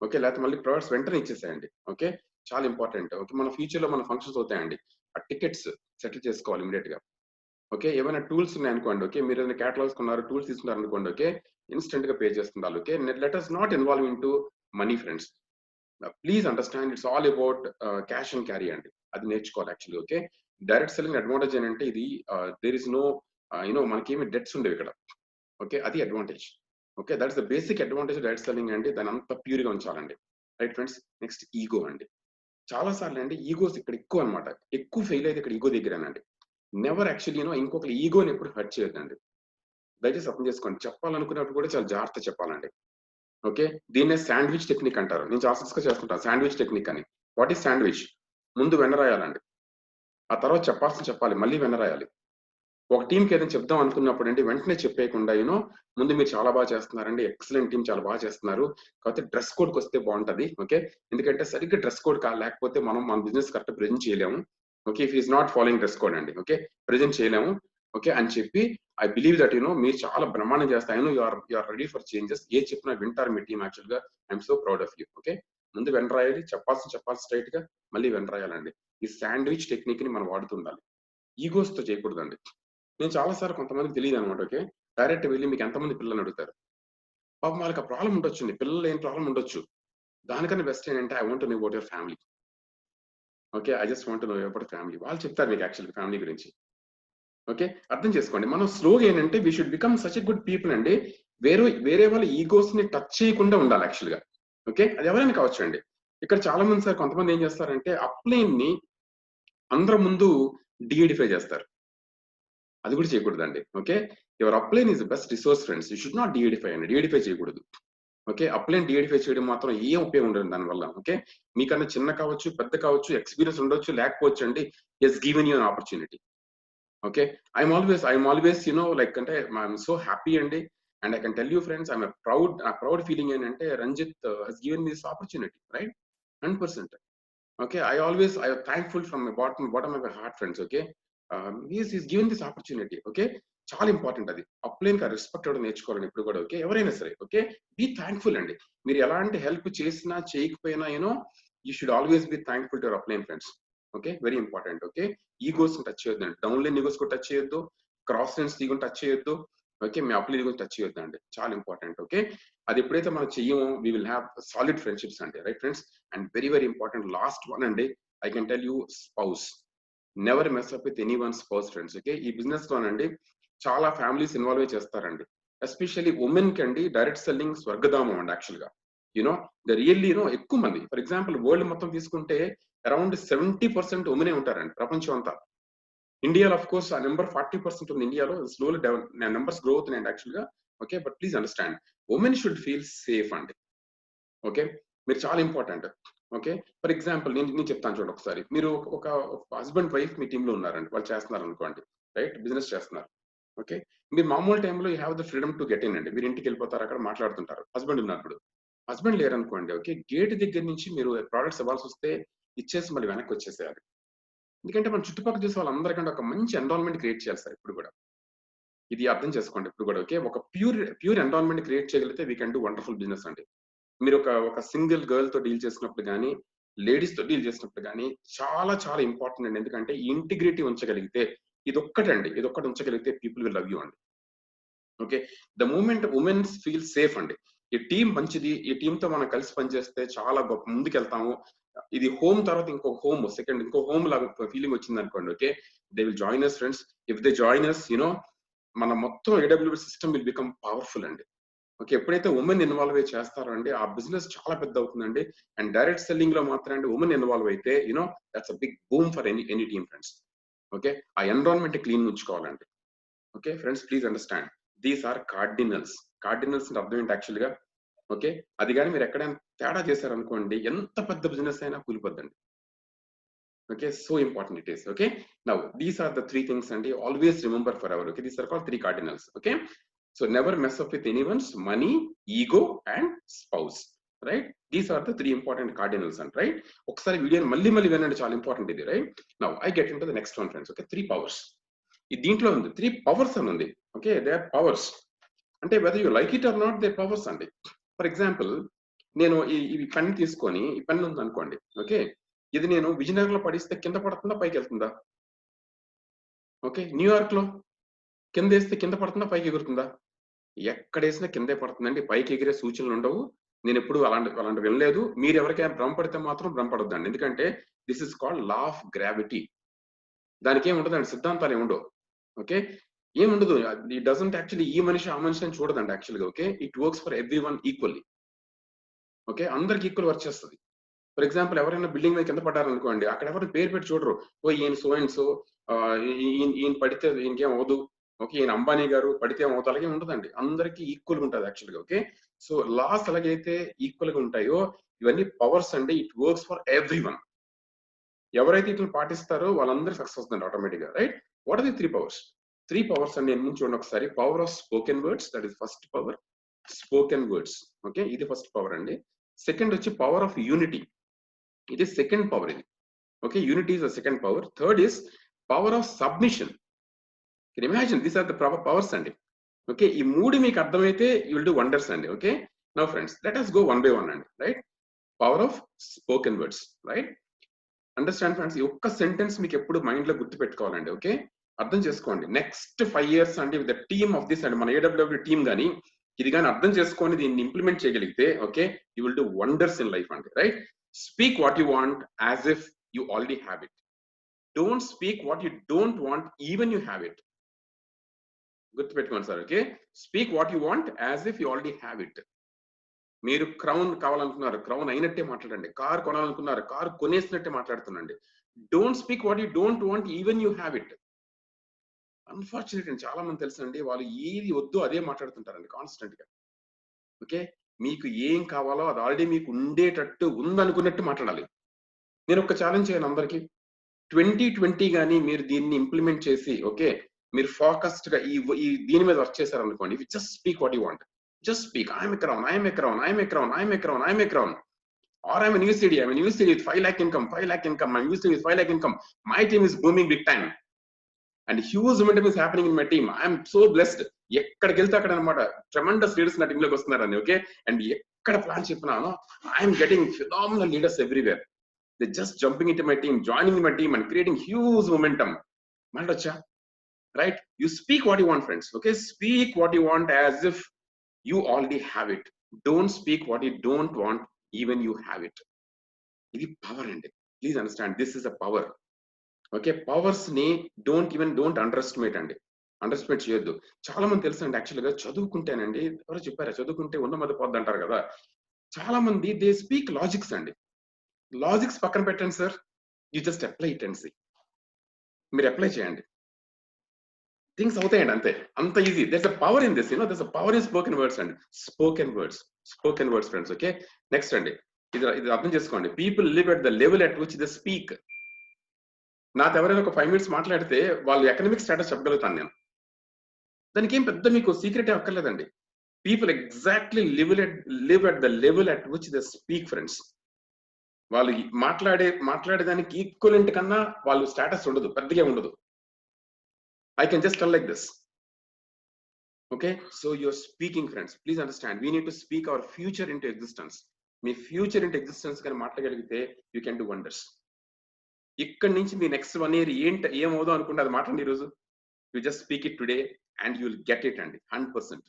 ఓకే, లేకపోతే మళ్ళీ ప్రొడక్ట్స్ వెంటనే ఇచ్చేసేయండి. ఓకే, చాలా ఇంపార్టెంట్. ఓకే, మన ఫ్యూచర్ లో మన ఫంక్షన్స్ అవుతాయండి, ఆ టికెట్స్ సెటిల్ చేసుకోవాలి ఇమీడియట్ గా. ఓకే, ఏమైనా టూల్స్ ఉన్నాయనుకోండి, ఓకే, మీరు ఏదైనా క్యాటలాగ్స్ కొన్నారు, టూల్స్ తీసుకున్నారు అనుకోండి, ఓకే, ఇన్స్టెంట్ గా పే చేస్తుండాలి. Okay, let us not involve into money friends. Please understand, it's all about cash and carry అండి, అది నేర్చుకోవాలి actually. Okay, direct selling advantage ఏంటంటే ఇది, దేర్ ఇస్ నో మనకేమి డెట్స్ ఉండేవి ఇక్కడ. ఓకే, అది advantage. Okay, that's the basic advantage direct selling అండి, దాని అంత ప్యూర్ గా ఉంచాలండి. రైట్ ఫ్రెండ్స్, నెక్స్ట్ ఈగో అండి. చాలా సార్లు అండి ఈగోస్ ఇక్కడ ఎక్కువ అనమాట, ఎక్కువ ఫెయిల్ అయితే ఇక్కడ ఈగో దగ్గరేనండి. నెవర్ యాక్చువల్లీ ఇంకొకరి ఈగోని ఎప్పుడు హర్ట్ చేయొద్దండి, దయచేసి అర్థం చేసుకోండి. చెప్పాలనుకున్నప్పుడు కూడా చాలా జాగ్రత్త చెప్పాలండి. ఓకే, దీన్నే శాండ్విచ్ టెక్నిక్ అంటారు, నేను చాలా డిస్కస్ చేస్తుంటాను శాండ్విచ్ టెక్నిక్ అని. What is sandwich? ముందు వెన్న రాయాలండి, ఆ తర్వాత చెప్పాల్సిన చెప్పాలి, మళ్ళీ వెన్న రాయాలి. ఒక టీంకి ఏదైనా చెప్దాం అనుకున్నప్పుడు అండి వెంటనే చెప్పేయకుండా ముందు మీరు చాలా బాగా చేస్తున్నారండి, ఎక్సలెంట్ టీం, చాలా బాగా చేస్తున్నారు, కాకపోతే డ్రెస్ కోడ్కి వస్తే బాగుంటది. ఓకే, ఎందుకంటే సరిగ్గా డ్రెస్ కోడ్ లేకపోతే మనం మన బిజినెస్ కరెక్ట్ ప్రెజెంట్ చేయలేము. Okay, if is not following dress code అండి, ఓకే, ప్రెజెంట్ చేయలేము. ఓకే అని చెప్పి ఐ బిలీవ్ దట్ మీరు చాలా బ్రహ్మాండం చేస్తారు. You are ready for changes. ఏ చెప్పినా వింటారు మీ టీం. యాక్చువల్ గా I'm so proud of you. Okay, ముందు వెనరాయాలి, చెప్పాల్సి స్ట్రైట్ గా, మళ్ళీ వెనరాయాలండి. ఈ శాండ్విచ్ టెక్నిక్ ని మనం వాడుతుండాలి. ఈగోస్ తో చేయకూడదండి. నేను చాలా సార్లు కొంతమందికి తెలియదు అనమాట. ఓకే, డైరెక్ట్ వెళ్ళి మీకు ఎంతమంది పిల్లలు అడుగుతారు. పాపం వాళ్ళకి ఆ ప్రాబ్లం ఉండొచ్చు, పిల్లలు ఏం ప్రాబ్లం ఉండొచ్చు. దానికన్నా బెస్ట్ ఏంటంటే I want to know about your family. Okay, I just want to know about family. వాళ్ళు చెప్తారు మీకు యాక్చువల్ ఫ్యామిలీ గురించి. ఓకే, అర్థం చేసుకోండి. మనం స్లోగా ఏంటంటే we should become such a good people అండి. వేరే వాళ్ళ ఈగోస్ ని టచ్ చేయకుండా ఉండాలి యాక్చువల్ గా. ఓకే, అది ఎవరైనా కావచ్చు అండి. ఇక్కడ చాలా మంది సార్ కొంతమంది ఏం చేస్తారంటే అప్లైన్ ని అందరి ముందు డిఐడిఫై చేస్తారు. అది కూడా చేయకూడదండి. Okay, your upline is best resource friends. You should not deify అండి. డిఐడిఫై చేయకూడదు. ఓకే, అప్లైన్ డిఐడిఫై చేయడం మాత్రం ఏం ఉపయోగం ఉండదు దానివల్ల. ఓకే, మీకన్నా చిన్న కావచ్చు, పెద్ద కావచ్చు, ఎక్స్పీరియన్స్ ఉండొచ్చు, లేకపోవచ్చు అండి. It's given you an opportunity. Okay, I'm always like అంటే ఐఎమ్ సో హ్యాపీ అండి. And I can tell you friends, I'm proud feeling ఏంటంటే Ranjith has given this opportunity, right? 100%. Okay, I am thankful from my bottom of my heart, friends. Okay, he's given this opportunity. Okay, చాలా important అది. Upline కి respect ఇవ్వడం నేర్చుకోవాలని ఎప్పుడు కూడా. Okay, ఎవరైనా సరే. ఓకే, బీ థ్యాంక్ఫుల్ అండి. మీరు ఎలాంటి హెల్ప్ చేసినా చేయకపోయినా you should always be thankful to your upline friends. Okay, very important. Okay, egos touch చేయొద్దు అండి. డౌన్ లైన్ ఈగోస్ కూడా టచ్ చేయొద్దు, క్రాస్ లైన్స్ ఈగో టచ్ చేయొద్దు. ఓకే, మీ అప్లైన్ ఈగో టచ్ చేయొద్దు అండి. చాలా ఇంపార్టెంట్. ఓకే, అది ఎప్పుడైతే మనం చెయ్యమో we will have solid friendships అండి, right friends? And very important last one అండి, I can tell you, spouse. Never mess up with any one spouse, friends. Okay, ఈ బిజినెస్ లోనండి చాలా ఫ్యామిలీస్ ఇన్వాల్వ్ చేస్తారండి. Especially women కి అండి direct selling స్వర్గధామం అండి actual గా. The really ఎక్కువ మంది, ఫర్ ఎగ్జాంపుల్ వరల్డ్ మొత్తం తీసుకుంటే అరౌండ్ 70% ఉమెనే ఉంటారండి ప్రపంచం అంతా. ఇండియాలో ఆఫ్ కోర్స్ ఆ నెంబర్ 40% ఉంది. ఇండియాలో స్లోలీ నెంబర్స్ గ్రో అవుతున్నాయండి యాక్చువల్ గా. Okay, but please understand, women should feel safe అండి. ఓకే, మీరు చాలా ఇంపార్టెంట్. ఓకే, ఫర్ ఎగ్జాంపుల్ నేను చెప్తాను చూడండి ఒకసారి. మీరు ఒక హస్బెండ్ వైఫ్ మీ టీమ్ లో ఉన్నారండి, వాళ్ళు చేస్తున్నారు అనుకోండి, రైట్? బిజినెస్ చేస్తున్నారు. ఓకే, మీరు మామూలు టైంలో you have the freedom to get in అండి. మీరు ఇంటికి వెళ్ళిపోతారు, అక్కడ మాట్లాడుతుంటారు. హస్బెండ్ ఉన్నప్పుడు, హస్బెండ్ లేరనుకోండి, ఓకే, గేట్ దగ్గర నుంచి మీరు ప్రోడక్ట్స్ ఇవ్వాల్సి వస్తే ఇచ్చేసి మళ్ళీ వెనక్కి వచ్చేసేయాలి. ఎందుకంటే మన చుట్టుపక్కల చూసే వాళ్ళందరికంటే ఒక మంచి ఎన్విరాన్మెంట్ క్రియేట్ చేయాలి సార్ ఇప్పుడు కూడా. ఇది అర్థం చేసుకోండి ఇప్పుడు కూడా. ఓకే, ఒక ప్యూర్ ఎన్విరాన్మెంట్ క్రియేట్ చేయగలిగితే we can do wonderful business అండి. మీరు ఒక సింగిల్ గర్ల్ తో డీల్ చేసినప్పుడు కానీ, లేడీస్ తో డీల్ చేసినప్పుడు కానీ చాలా చాలా ఇంపార్టెంట్ అండి. ఎందుకంటే ఇంటిగ్రిటీ ఉంచగలిగితే, ఇదొక్కటి ఉంచగలిగితే పీపుల్ విల్ లవ్ యూ అండి. Okay, the moment womens feel safe అండి. ఈ టీం మంచిది, ఈ టీమ్ తో మనం కలిసి పనిచేస్తే చాలా గొప్ప ముందుకెళ్తాము. ఇది హోమ్ తర్వాత ఇంకో హోమ్, సెకండ్ ఇంకో హోమ్ లాగా ఫీలింగ్ వచ్చింది అనుకోండి. Okay, they will join us friends. If they join us, మన మొత్తం AWS system will become powerful అండి. ఓకే, ఎప్పుడైతే ఉమెన్ ఇన్వాల్వ్ అయ్యి చేస్తారో అండి, ఆ బిజినెస్ చాలా పెద్ద అవుతుందండి. అండ్ డైరెక్ట్ సెల్లింగ్ లో మాత్రం అండి ఉమెన్ ఇన్వాల్వ్ అయితే that's a big boom for any team, friends. Okay, ఆ ఎన్విరాన్మెంట్ క్లీన్ ఉంచుకోవాలండి. Okay friends, please understand, these are cardinals. Cardinals అంటే అర్థం ఏంటి యాక్చువల్ గా? ఓకే, అది కానీ మీరు ఎక్కడైనా తేడా చేశారనుకోండి, ఎంత పెద్ద బిజినెస్ అయినా కూలిపోద్దండి. Okay, so important it is. Okay, now these are the three things and you always remember forever. Okay, these are called three cardinals. Okay, so never mess up with anyone's money, ego and spouse, right? These are the three important cardinals, and right, ఒకసారి video మళ్ళీ వినండి, చాలా important ఇది, right? Now I get into the next one, friends. Okay, three powers. ఈ దీంట్లో ఉంది three powers అని ఉంది. Okay, they are powers. అంటే whether you like it or not, they powers అండి. ఫర్ ఎగ్జాంపుల్, నేను ఈ పెన్ తీసుకొని, ఈ పెన్ ఉంది అనుకోండి. ఓకే, ఇది నేను విజయనగరంలో పడిస్తే కింద పడుతుందా, పైకి వెళ్తుందా? ఓకే, న్యూయార్క్ లో కింద వేస్తే కింద పడుతుందా, పైకి ఎగురుతుందా? ఎక్కడేసినా కిందే పడుతుందండి, పైకి ఎగిరే సూచనలు ఉండవు. నేను ఎప్పుడు అలాంటి వినలేదు. మీరు ఎవరికైనా భ్రమపడితే మాత్రం భ్రమపడొద్దండి. ఎందుకంటే this is called law of gravity. దానికి ఏమి ఉండదండి, సిద్ధాంతాలు ఏమి ఉండవు. ఓకే, ఏముండదు. ఇట్ డజంట్ యాక్చువల్లీ ఈ మనిషి ఆ మనిషి అని చూడదండి యాక్చువల్గా. Okay, it works for every one equally. Okay, అందరికి ఈక్వల్ వర్క్ చేస్తుంది. ఫర్ ఎగ్జాంపుల్, ఎవరైనా బిల్డింగ్ మీద కింద పడ్డారనుకోండి, అక్కడ ఎవరు పేరు పెట్టి చూడరు. ఓ ఈయన సో అండ్ సో, ఈయన పడితే ఇంకేం అవ్వదు. ఓకే, ఈయన అంబానీ గారు పడితే ఏమవుతుంది, అలాగే ఉండదండి. అందరికీ ఈక్వల్ గా ఉంటుంది యాక్చువల్గా. ఓకే, సో లాస్ ఎలాగైతే ఈక్వల్ గా ఉంటాయో, ఇవన్నీ పవర్స్ అండి. It works for every one. ఎవరైతే ఇట్లా పాటిస్తారో వాళ్ళందరూ సక్సెస్ అవుతుంది ఆటోమేటిక్ గా, right? What are the three powers? 3 powers అండి. ఎన్ని చూడండి ఒకసారి. Power of spoken words, that is first power. Spoken words, okay, ఇది ఫస్ట్ పవర్ అండి. సెకండ్ వచ్చి పవర్ ఆఫ్ యూనిటీ, ఇది సెకండ్ పవర్ ఇది. Okay, unity is the second power. Third is power of submission. Can imagine these are the powers అండి. Okay, ఈ మూడు మీకు అర్థమైతే యూ విల్ డూ వండర్స్ అండి. Okay, now friends let us go one by one అండి. Right, power of spoken words, right. Understand friends, ఈ ఒక్క sentence మీకు ఎప్పుడు మైండ్ లో గుర్తు పెట్టుకోవాలండి. ఓకే, అర్థం చేసుకోండి. నెక్స్ట్ 5 years అండి with the team of this అండి, మన ఏడబ్ల్యూడబ్ల్యూ టీమ్ కానీ ఇది కానీ అర్థం చేసుకొని దీన్ని ఇంప్లిమెంట్ చేయగలిగితే, okay, you will do wonders in life అండి. Right, speak what you want as if you already have it. Don't speak what you don't want even you have it. గుర్తుపెట్టుకోండి sir. Okay, speak what you want as if you already have it. మీరు crown కావాలనుకున్నారు, crown అయినట్టే మాట్లాడండి. Car కొనాలనుకున్నారు, car కొనేసినట్టే మాట్లాడుతుండండి. Don't speak what you don't want even you have it. Unfortunate అండి, చాలా మంది తెలుసండి, వాళ్ళు ఏది వద్దు అదే మాట్లాడుతుంటారండి కాన్స్టెంట్ గా. ఓకే, మీకు ఏం కావాలో అది ఆల్రెడీ మీకు ఉండేటట్టు ఉందనుకున్నట్టు మాట్లాడాలి. నేను ఒక ఛాలెంజ్ చేయను అందరికి. 2020 కానీ మీరు దీన్ని ఇంప్లిమెంట్ చేసి, ఓకే, మీరు ఫోకస్డ్ గా ఈ దీని మీద వర్క్ చేశారనుకోండి, just speak what you want. Just speak. I am a crown. I am a crown. I am a crown. I am a crown. I am a crown. Or I am a new city. I am a new city with 5 lakh income. 5 lakh income. My new city with 5 lakh income. My team is booming big time. And huge momentum is happening in my team. I am so blessed. ఎక్కడికి వెళ్తే అక్కడ అనమాట tremendous leaders నా టీంలోకి వస్తున్నారని. Okay, and ఎక్కడ plan చెప్పినానో I'm getting phenomenal leaders everywhere. They just jumping into my team, joining my team and creating huge momentum. మళ్ళీ వచ్చా, right? You speak what you want friends. Okay, speak what you want as if you already have it. Don't speak what you don't want even you have it. ఇది power అండి. Please understand, this is a power. Okay, powers ని don't under estimate అండి. Under estimate చేయొద్దు. చాలా మంది తెలుసు అండి, actual గా చదువుకుంటేనండి, ఎవరో చెప్పారా చదువుకుంటే ఉన్న మీద పోద్ది అంటారు కదా. చాలా మంది దే స్పీక్ లాజిక్స్ అండి. లాజిక్స్ పక్కన పెట్టండి sir, you just apply it and see. మీరు అప్లై చేయండి, థింగ్స్ అవుతాయండి, అంతే, అంత easy. There's a power in this, there's a power in spoken words అండి. Spoken words friends. Okay, next అండి, ఇది అర్థం చేసుకోండి. People live at the level at which they speak. నాతో ఎవరైనా ఒక 5 minutes మాట్లాడితే వాళ్ళు ఎకనామిక్ స్టేటస్ చెప్పగలుగుతాను నేను. దానికి ఏం పెద్ద మీకు సీక్రెట్ అక్కర్లేదండి. People exactly live at the level at which they speak friends. వాళ్ళు మాట్లాడేదానికి ఈక్వలెంట్ కన్నా వాళ్ళు స్టేటస్ ఉండదు, పెద్దగా ఉండదు. I can just tell like this. Okay, so you're speaking friends. Please understand, we need to speak our future into existence. మీ future into existence కానీ మాట్లాడగలిగితే you can do wonders. ఇక్కడ నుంచి మీ నెక్స్ట్ 1 year ఏమవుదో అనుకుంటే అది మాట్లాడండి ఈరోజు. You just speak it today and you will get it అండి, 100%.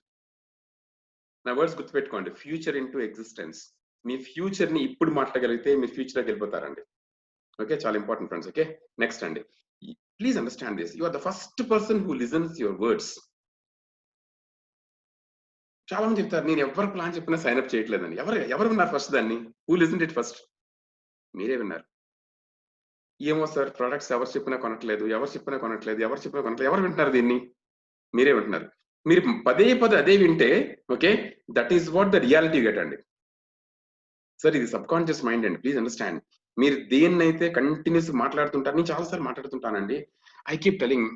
నా వర్డ్స్ గుర్తుపెట్టుకోండి, ఫ్యూచర్ into existence. మీ ఫ్యూచర్ ని ఇప్పుడు మాట్లాడగలిగితే మీ ఫ్యూచర్ లోకి వెళ్ళిపోతారండి. ఓకే, చాలా ఇంపార్టెంట్ ఫ్రెండ్స్. ఓకే, నెక్స్ట్ అండి, please understand this, you are the first person who listens your words. చాలా మంది చెప్తారు, నేను ఎవరు ప్లాన్ చెప్పినా సైన్ అప్ చేయట్లేదని. ఎవరు విన్నారు ఫస్ట్ దాన్ని? Who listen it first? మీరే విన్నారు. ఏమో సార్, ప్రొడక్ట్స్ ఎవరు చెప్పినా కొనట్లేదు, ఎవరు వింటున్నారు దీన్ని? మీరే వింటున్నారు. మీరు పదే అదే వింటే, okay, that is what the reality get అండి. సార్, ఇది సబ్ కాన్షియస్ మైండ్ అండి, ప్లీజ్ అండర్స్టాండ్. మీరు దేన్నైతే కంటిన్యూస్ మాట్లాడుతుంటారు, నేను చాలాసార్లు మాట్లాడుతుంటానండి. ఐ కీప్ టెలింగ్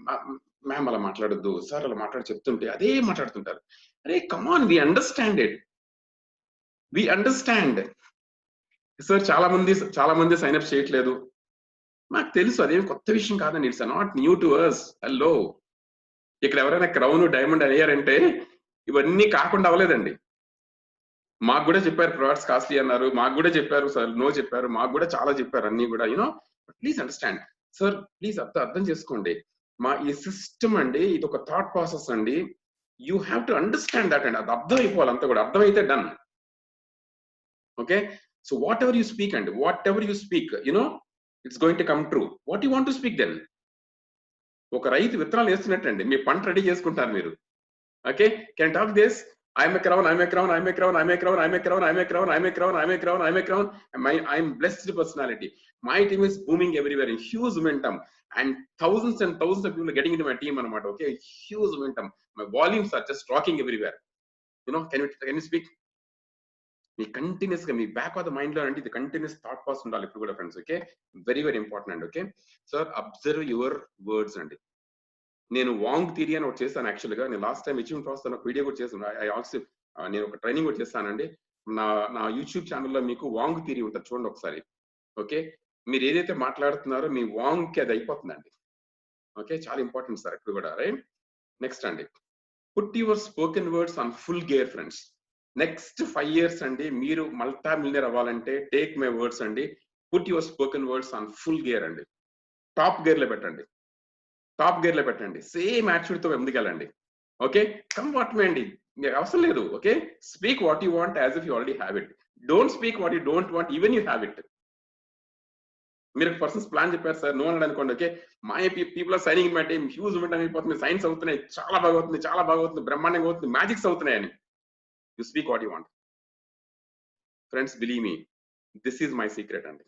మ్యామ్ అలా మాట్లాడొద్దు, సార్ అలా చెప్తుంటే అదే మాట్లాడుతుంటారు. అరే come on, we understand it, we understand. Sir చాలా మంది సైన్ అప్ చేయట్లేదు, నాకు తెలుసు, అదేం కొత్త విషయం కాదండి. It's not new to us. Hello, ఇక్కడ ఎవరైనా క్రౌన్ డైమండ్ అయ్యారంటే ఇవన్నీ కాకుండా అవ్వలేదండి. మాకు కూడా చెప్పారు ప్రొడక్ట్స్ కాస్ట్లీ అన్నారు, మాకు కూడా చెప్పారు సార్ నో చెప్పారు, మాకు కూడా చాలా చెప్పారు అన్ని కూడా. ప్లీజ్ అండర్స్టాండ్ సార్, ప్లీజ్ అర్థం చేసుకోండి. ఈ సిస్టమ్ అండి, ఇది ఒక థాట్ ప్రాసెస్ అండి. You have to understand that అండి. అది అర్థం అయిపోవాలి, అంతా కూడా అర్థమైతే done. Okay, so whatever you speak అండి, it's going to come true. What you want to speak then? ఒక రైతు విత్తనాలు వేస్తున్నట్టండి, మీ పంట రెడీ చేసుకుంటారు మీరు. Okay, can talk this, I'm a crown. I'm blessed personality. My team is booming everywhere in huge momentum, and thousands and thousands of people are getting into my team. Okay, huge momentum. My volumes are just rocking everywhere. Can you speak? Me continuous me back of the mind lo the continuous thought process undali ippudu kuda friends. Okay, very important. And okay, sir, observe your words and నేను వాంగ్ theory అని ఒకటి చేశాను యాక్చువల్గా. నేను last time achievement process అని ఒక video కూడా చేశాను. ఐ ఆల్సో నేను ఒక ట్రైనింగ్ కూడా చేస్తానండి. నా నా యూట్యూబ్ ఛానల్లో మీకు వాంగ్ థియరీ ఉంటుంది, చూడండి ఒకసారి. ఓకే, మీరు ఏదైతే మాట్లాడుతున్నారో మీ వాంగ్ కి అది అయిపోతుందండి. ఓకే, చాలా ఇంపార్టెంట్ సార్ ఇప్పుడు కూడా, రైట్? నెక్స్ట్ అండి, put your spoken words on full gear friends. Next 5 years అండి మీరు మల్టా మిలియనర్ అవ్వాలంటే టేక్ మై వర్డ్స్ అండి, put your spoken words on full gear అండి. టాప్ గేర్ లో పెట్టండి, టాప్ గేర్ లో పెట్టండి. సేమ్ యాటిట్యూడ్ తో ముందుకెళ్ళండి. ఓకే, కమ్ వాట్ మే అండి, మీకు అవసరం లేదు. Okay, speak what you want as if you already have it. Don't speak what you don't want even you have it. మీరు పర్సన్స్ ప్లాన్ చెప్పారు sir, no అని అనుకోండి. Okay, my people are signing my team, huge moment అయిపోతుంది, signs అవుతున్నాయి, చాలా బాగా అవుతుంది, చాలా బాగా అవుతుంది, బ్రహ్మాండంగా అవుతుంది, మ్యాజిక్స్ అవుతున్నాయి అని. You speak what you want. Friends, believe me, this is my secret అండి.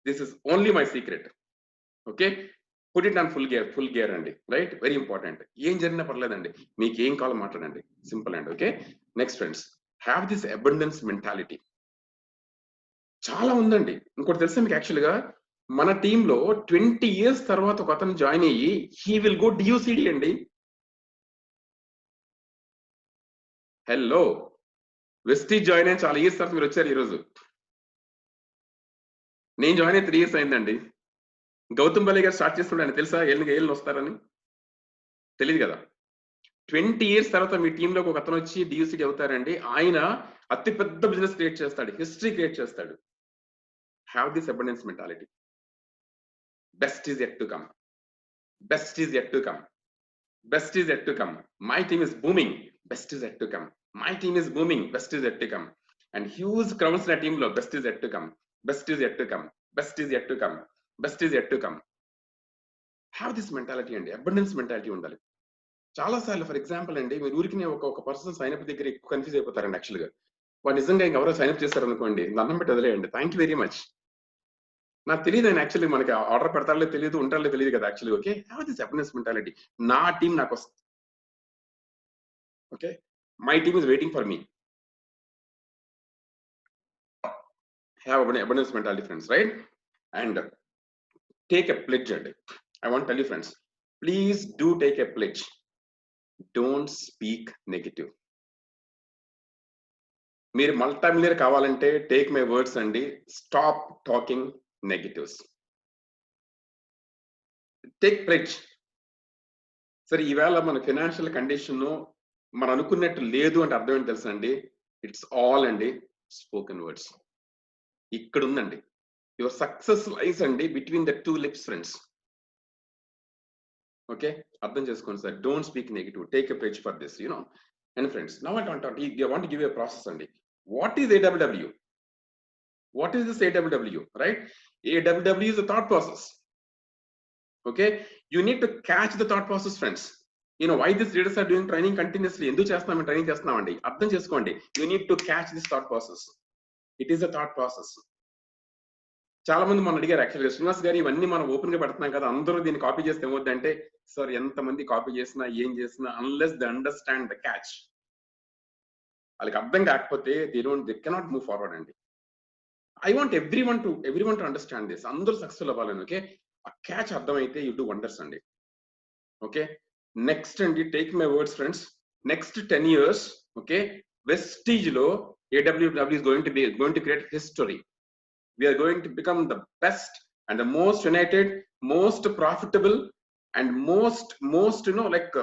This is only my secret. Okay, put it on full gear అండి, రైట్? Very important. ఏం జరిగినా పర్లేదండి, మీకు ఏం కావాలో మాట్లాడండి, సింపుల్ అండి. Okay, next friends, have this abundance mentality. చాలా ఉందండి. ఇంకోటి తెలుసా మీకు, యాక్చువల్గా మన టీంలో 20 years తర్వాత ఒక అతను జాయిన్ అయ్యి హీ విల్ గో డియూసిడి అండి. హలో, వెస్టీజ్ జాయిన్ అయ్యి చాలా ఇయర్స్ తర్వాత మీరు వచ్చారు ఈరోజు. నేను జాయిన్ అయ్యి 3 years అయిందండి. గౌతమ్ బలే గారు స్టార్ట్ చేస్తుండే తెలుసా, ఏళ్ళు వస్తారని తెలియదు కదా. 20 years తర్వాత మీ టీంలోకి ఒక అతను వచ్చి డియూసిడి అవుతారండి. ఆయన అతి పెద్ద బిజినెస్ క్రియేట్ చేస్తాడు, హిస్టరీ క్రియేట్ చేస్తాడు. Have this abundance mentality. Best is yet to come. Best is yet to come. Best is yet to come. My team is booming. Best is yet to come. My team is booming. Best is yet to come. And huge crowds na team lo. Best is yet to come. Best is yet to come. Best is yet to come. Best is yet to come. Have this mentality and abundance mentality undali. చాలా సార్లు for example అండి, మీరు ఊరికి ఒక person sign up దగ్గర ఎక్కువ confuse అయిపోతారండి. యాక్చువల్గా వాడు నిజంగా ఎవరో సైన్ అప్ చేస్తారు అనుకోండి, దండం పెట్టి వదిలేయండి, థ్యాంక్ యూ వెరీ మచ్. నాకు తెలియదు ఆయన యాక్చువల్లీ మనకి ఆర్డర్ పెడతారో తెలియదు, ఉంటారో తెలియదు కదా actually. Okay, have this awareness mentality. నా టీం నాకు వస్తుంది. Okay, my team is waiting for me. Have awareness mentality friends, right? And take a pledge అండి. I want tell you friends, please do take a pledge. Don't speak negative. మీరు multimillionaire కావాలంటే take my words అండి, stop talking negatives. Take pledge. సరే, ఈవేళ మన financial condition మనం అనుకున్నట్టు లేదు అంటే అర్థం ఏంటి తెలుసా అండి? ఇట్స్ ఆల్ అండి స్పోకెన్ వర్డ్స్. ఇక్కడ ఉందండి యువర్ సక్సెస్ లైస్ అండి between the 2 lips friends. Okay, అర్థం చేసుకోండి sir. Don't speak negative. Take a pledge for this, you know. And friends, now I want give a process అండి. What is AWW? What is this AWW, right? AWW is a thought process. Okay, you need to catch the thought process, friends. You know why these leaders are doing training continuously? Endu chestunam training chestunamandi, ardham cheskondi. You need to catch this thought process. It is a thought process. చాలా మంది మనం అడిగారు యాక్చువల్గా, శ్రీనివాస్ గారు ఇవన్నీ మనం open గా పెడుతున్నాం కదా, అందరూ దీన్ని కాపీ చేస్తే ఏమవుద్దంటే, సార్ ఎంత మంది కాపీ చేసినా ఏం చేసినా unless they understand the catch, వాళ్ళకి అర్థం కాకపోతే దే కెనాట్ మూవ్ ఫార్వర్డ్ అండి. I want everyone to understand this. అందరూ సక్సెస్ఫుల్ అవ్వాలని. ఓకే, ఆ క్యాచ్ అర్థమైతే యు డు వండర్స్ అండి. ఓకే, నెక్స్ట్ అండి, take my words friends, next 10 years, okay, Vestige లో AWW is going to create history. We are going to become the best and the most united, most profitable and most like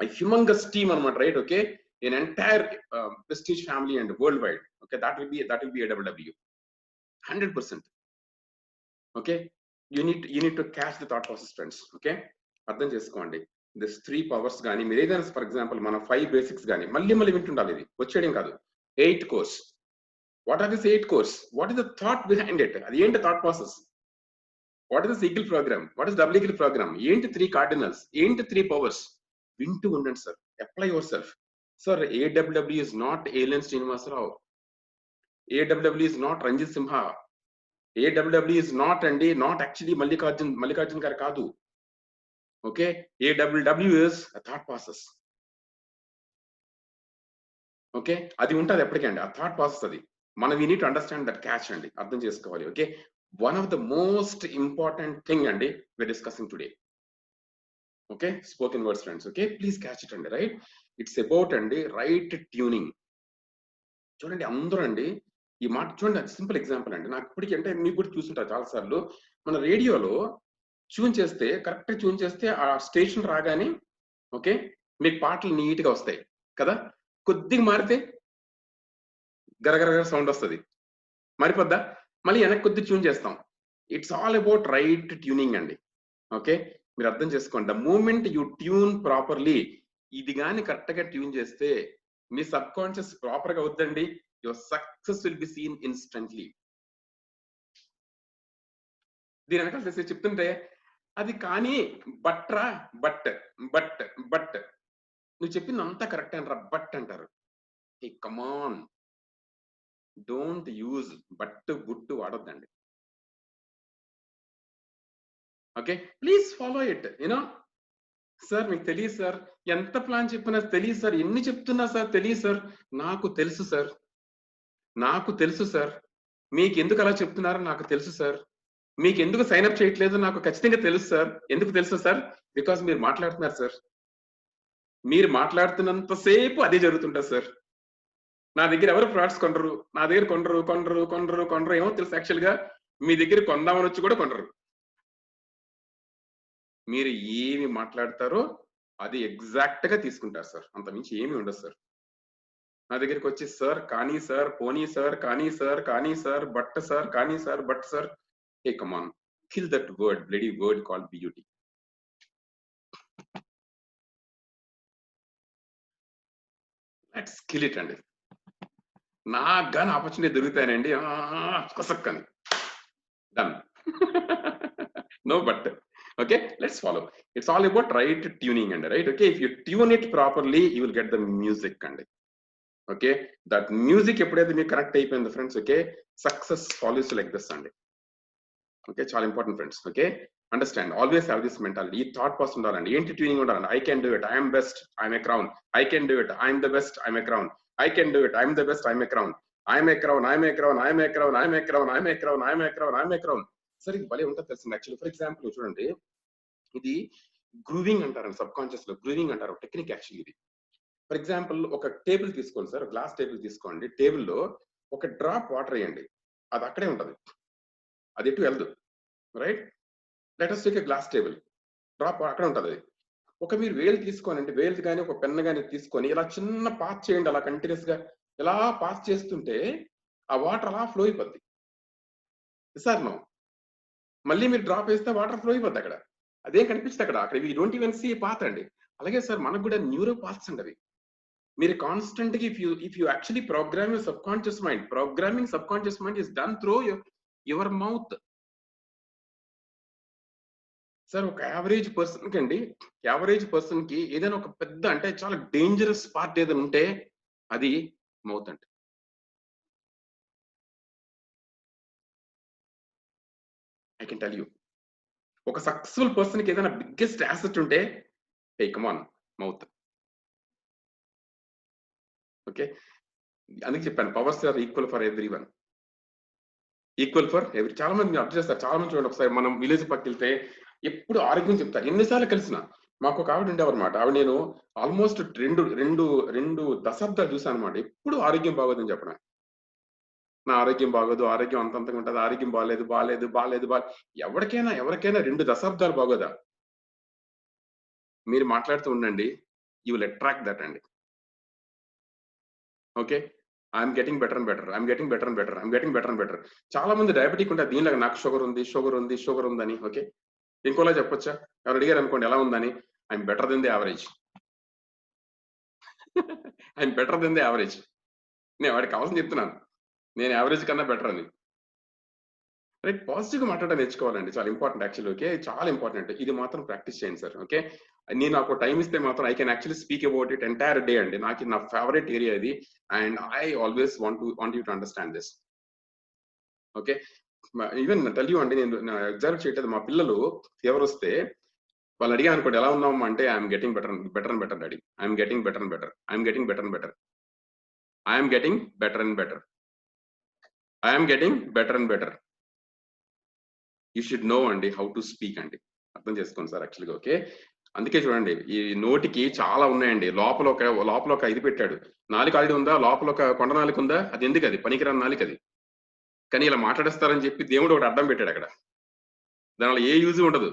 a humongous team anamata, right? Okay, an entire Prestige family and worldwide. Okay, that will be AWW 100%. Okay, you need to catch the thought process, friends. Okay, అర్థం చేసుకోండి. This 3 powers గానీ మీరు ఏదైనా for example మన 5 basics గానీ మళ్ళీ వింటుండాలి. ఇది వచ్చేయడం కాదు. 8 course. What are this 8 course? What is the thought behind it? అది ఏంటి thought process? What is this eagle program? What is double eagle program? ఏంటి 3 cardinals? ఏంటి 3 powers? వింటూ ఉండండి sir. Apply yourself. Sir, AWW is not Alien Srinivasarao. AWW is not Ranjit Simha. AWW is not actually Mallikarjun గారు కాదు. Okay, AWW is a thought process. Okay, అది ఉంటుంది ఎప్పటికండి ఆ thought process. అది మనం we need to understand that catch అండి, అర్థం చేసుకోవాలి. Okay, one of the most important thing అండి we're discussing today. Okay, spoken words friends. Okay, please catch it అండి. రైట్, ఇట్స్ అబౌట్ అండి రైట్ ట్యూనింగ్. చూడండి అందరూ అండి ఈ మాట చూడండి, సింపుల్ ఎగ్జాంపుల్ అండి. నాకు ఇప్పటికీ అంటే మీకు కూడా చూస్తుంటారు చాలా సార్లు, మన రేడియోలో ట్యూన్ చేస్తే కరెక్ట్ ట్యూన్ చేస్తే ఆ స్టేషన్ రాగానే ఓకే మీకు పాటలు నీట్ గా వస్తాయి కదా. కొద్దిగా మారితే గరగరగర సౌండ్ వస్తుంది, మారిపోద్దా? మళ్ళీ వెనక్కి కొద్ది ట్యూన్ చేస్తాం. It's all about right tuning అండి. ఓకే, మీరు అర్థం చేసుకోండి. The moment you tune properly, ఇది కానీ కరెక్ట్ గా ట్యూన్ చేస్తే మీ సబ్ కాన్షియస్ ప్రాపర్ గా అవుతుందండి. Your success will be seen instantly. దీని వెనకాల చేసి చెప్తుంటే అది కానీ బట్రా బట్ బట్ బట్ నువ్వు చెప్పింది అంతా కరెక్ట్ అంటారా, బట్ అంటారు. ఏ come on, don't use but but వాడొద్దండి. Okay, please follow it. You know sir మీకు తెలియదు సార్, ఎంత ప్లాన్ చెప్పినా తెలియదు సార్, ఎన్ని చెప్తున్నా సార్ తెలియదు సార్. నాకు తెలుసు సార్, నాకు తెలుసు సార్. మీకు ఎందుకు అలా చెప్తున్నారో నాకు తెలుసు సార్. మీకు ఎందుకు సైన్ అప్ చేయట్లేదు నాకు ఖచ్చితంగా తెలుసు సార్. ఎందుకు తెలుసు సార్? బికాస్ మీరు మాట్లాడుతున్నారు సార్. మీరు మాట్లాడుతున్నంత సేపు అదే జరుగుతుంటుంది సార్. నా దగ్గర ఎవరు ప్రొడక్ట్స్ కొనరు, నా దగ్గర కొనరు కొనరు కొనరు కొనరు. ఏమో తెలుసు యాక్చువల్ గా మీ దగ్గర కొందామని వచ్చి కూడా కొనరు. మీరు ఏమి మాట్లాడతారో అది ఎగ్జాక్ట్ గా తీసుకుంటారు సార్, అంత మించి ఏమి ఉండదు సార్. నా దగ్గరికి వచ్చి సార్ కానీ సార్, పోనీ సార్, కానీ సార్, కానీ సార్, బట్ సార్, కానీ సార్, బట్ సార్. ఏ come on, kill that word, bloody word called beauty. Let's kill it అండి. నాకు గాని ఆపర్చునిటీ దొరుకుతాయండి కొసక్కని done. No but. Okay, let's follow. It's all about right tuning అండి. Right, okay, if you tune it properly you will get the music అండి. Okay, that music ఎప్పుడైతే మీకు connect అయిపోయింది friends, okay, success follows like this అండి. Okay, చాలా important friends. Okay, understand, always have this mentality. ఈ thought process ఉండాలండి. ఏంటి tuning ఉండాలండి? I can do it, I'm best, I'm a crown. I can do it, I'm the best, I'm a crown. I can do it, I'm the best, I'm a crown. I'm a crown, I'm a crown, I'm a crown, I'm a crown, I'm a crown, I'm a crown, I'm a crown. సరే, ఇది భలే ఉంటుంది తెలిసింది actually. For example చూడండి, ఇది grooving అంటారండి, sub conscious లో grooving అంటారు, టెక్నిక్ యాక్చువల్లీ ఇది. ఫర్ ఎగ్జాంపుల్ ఒక టేబుల్ తీసుకోండి సార్, గ్లాస్ టేబుల్ తీసుకోండి. టేబుల్లో ఒక డ్రాప్ వాటర్ వేయండి, అది అక్కడే ఉంటది, అది ఎటు వెళ్ళదు. Right, let us take a glass table, drop అక్కడ ఉంటది. ఒక మీరు వేలు తీసుకోనండి, వేలు కానీ ఒక పెన్ కానీ తీసుకొని ఇలా చిన్న పాస్ చేయండి, అలా కంటిన్యూస్ గా ఇలా పాస్ చేస్తుంటే ఆ వాటర్ అలా ఫ్లో అయిపోద్ది సార్. నో, మళ్ళీ మీరు డ్రాప్ వేస్తే వాటర్ ఫ్లో అయిపోద్ది అక్కడ, అదేం కనిపిస్తుంది అక్కడ. అక్కడ we don't even see path అండి. అలాగే సార్ మనకు కూడా న్యూరో పాత్స్ అండి. మీరు కాన్స్టెంట్ గా if you actually programme your sub conscious mind, programming sub conscious mind is done through your mouth. Sir ఒక యావరేజ్ పర్సన్ కి అండి, యావరేజ్ పర్సన్ కి ఏదైనా ఒక పెద్ద అంటే చాలా డేంజరస్ పార్ట్ ఏదైనా ఉంటే అది మౌత్ అండి. ఐ కెన్ టెల్ యూ, ఒక సక్సెస్ఫుల్ పర్సన్ కి ఏదైనా బిగ్గెస్ట్ యాసెట్ ఉంటే హే కమాన్, మౌత్. ఓకే, అందుకే చెప్పాను powers are equal for every one, equal for ఎవరి. చాలా మంది మీరు అబ్జర్వ్ చేస్తారు, చాలా మంది చూడండి, ఒకసారి మనం విలేజ్ పక్కకి వెళ్తే ఎప్పుడు ఆరోగ్యం చెప్తారు. ఎన్నిసార్లు కలిసిన మాకు ఒక ఆవిడ ఉండేవారు అనమాట. ఆవిడ నేను ఆల్మోస్ట్ రెండు రెండు రెండు దశాబ్దాలు చూసాను అనమాట. ఎప్పుడు ఆరోగ్యం బాగోదని చెప్పడం, నా ఆరోగ్యం బాగోదు, ఆరోగ్యం అంతంతగా ఉంటుంది, ఆరోగ్యం బాగాలేదు బాగాలేదు బాగాలేదు ఎవరికైనా ఎవరికైనా 2 దశాబ్దాలు బాగోదా? మీరు మాట్లాడుతూ ఉండండి, యూ విల్ అట్రాక్ట్ దట్ అండి. Okay, I'm getting better and better, I'm getting better and better, I'm getting better and better. చాలా మంది డయాబెటిక్ ఉంటారు, దీనిలాగా నాకు షుగర్ ఉంది షుగర్ ఉంది షుగర్ ఉందని. ఓకే, ఇంకోలా చెప్పొచ్చా? ఎవరు అడిగారు అనుకోండి ఎలా ఉందని, I'm better than the average. I'm better than the average. నేను వాడికి కావాల్సింది చెప్తున్నాను, నేను యావరేజ్ కన్నా బెటర్ అని. రైట్, పాజిటివ్ గా మాట్లాడడం నేర్చుకోవాలండి, చాలా ఇంపార్టెంట్ యాక్చువల్లీ. ఓకే, చాలా ఇంపార్టెంట్, ఇది మాత్రం ప్రాక్టీస్ చేయండి సార్. ఓకే, నేను నాకు టైం ఇస్తే మాత్రం I can actually speak about it entire day అండి. నాకు నా ఫేవరెట్ ఏరియా ఇది, and I always want you to understand this. Okay, even tell you అండి, నేను ఎగ్జామ్ చేయట్లేదు. మా పిల్లలు ఫీవర్ వస్తే వాళ్ళు అడిగా అనుకోండి ఎలా ఉన్నాము అంటే, I'm getting better better and better daddy, I'm getting better and better, I'm getting better and better, I'm getting better and better, I'm getting better and better. You should know అండి how to speak అండి, అర్థం చేసుకోండి sir యాక్చువల్గా. Okay, అందుకే చూడండి ఈ నోటికి చాలా ఉన్నాయండి. లోపల ఒక ఇది పెట్టాడు. నాలుక ఆల్రెడీ ఉందా? లోపల ఒక కొండ నాలుక ఉందా? అది ఎందుకది? పనికిరాని నాలుక అది. కానీ ఇలా మాట్లాడేస్తారని చెప్పి దేవుడు ఒకటి అడ్డం పెట్టాడు అక్కడ. దానివల్ల ఏ యూజ్ ఉండదు.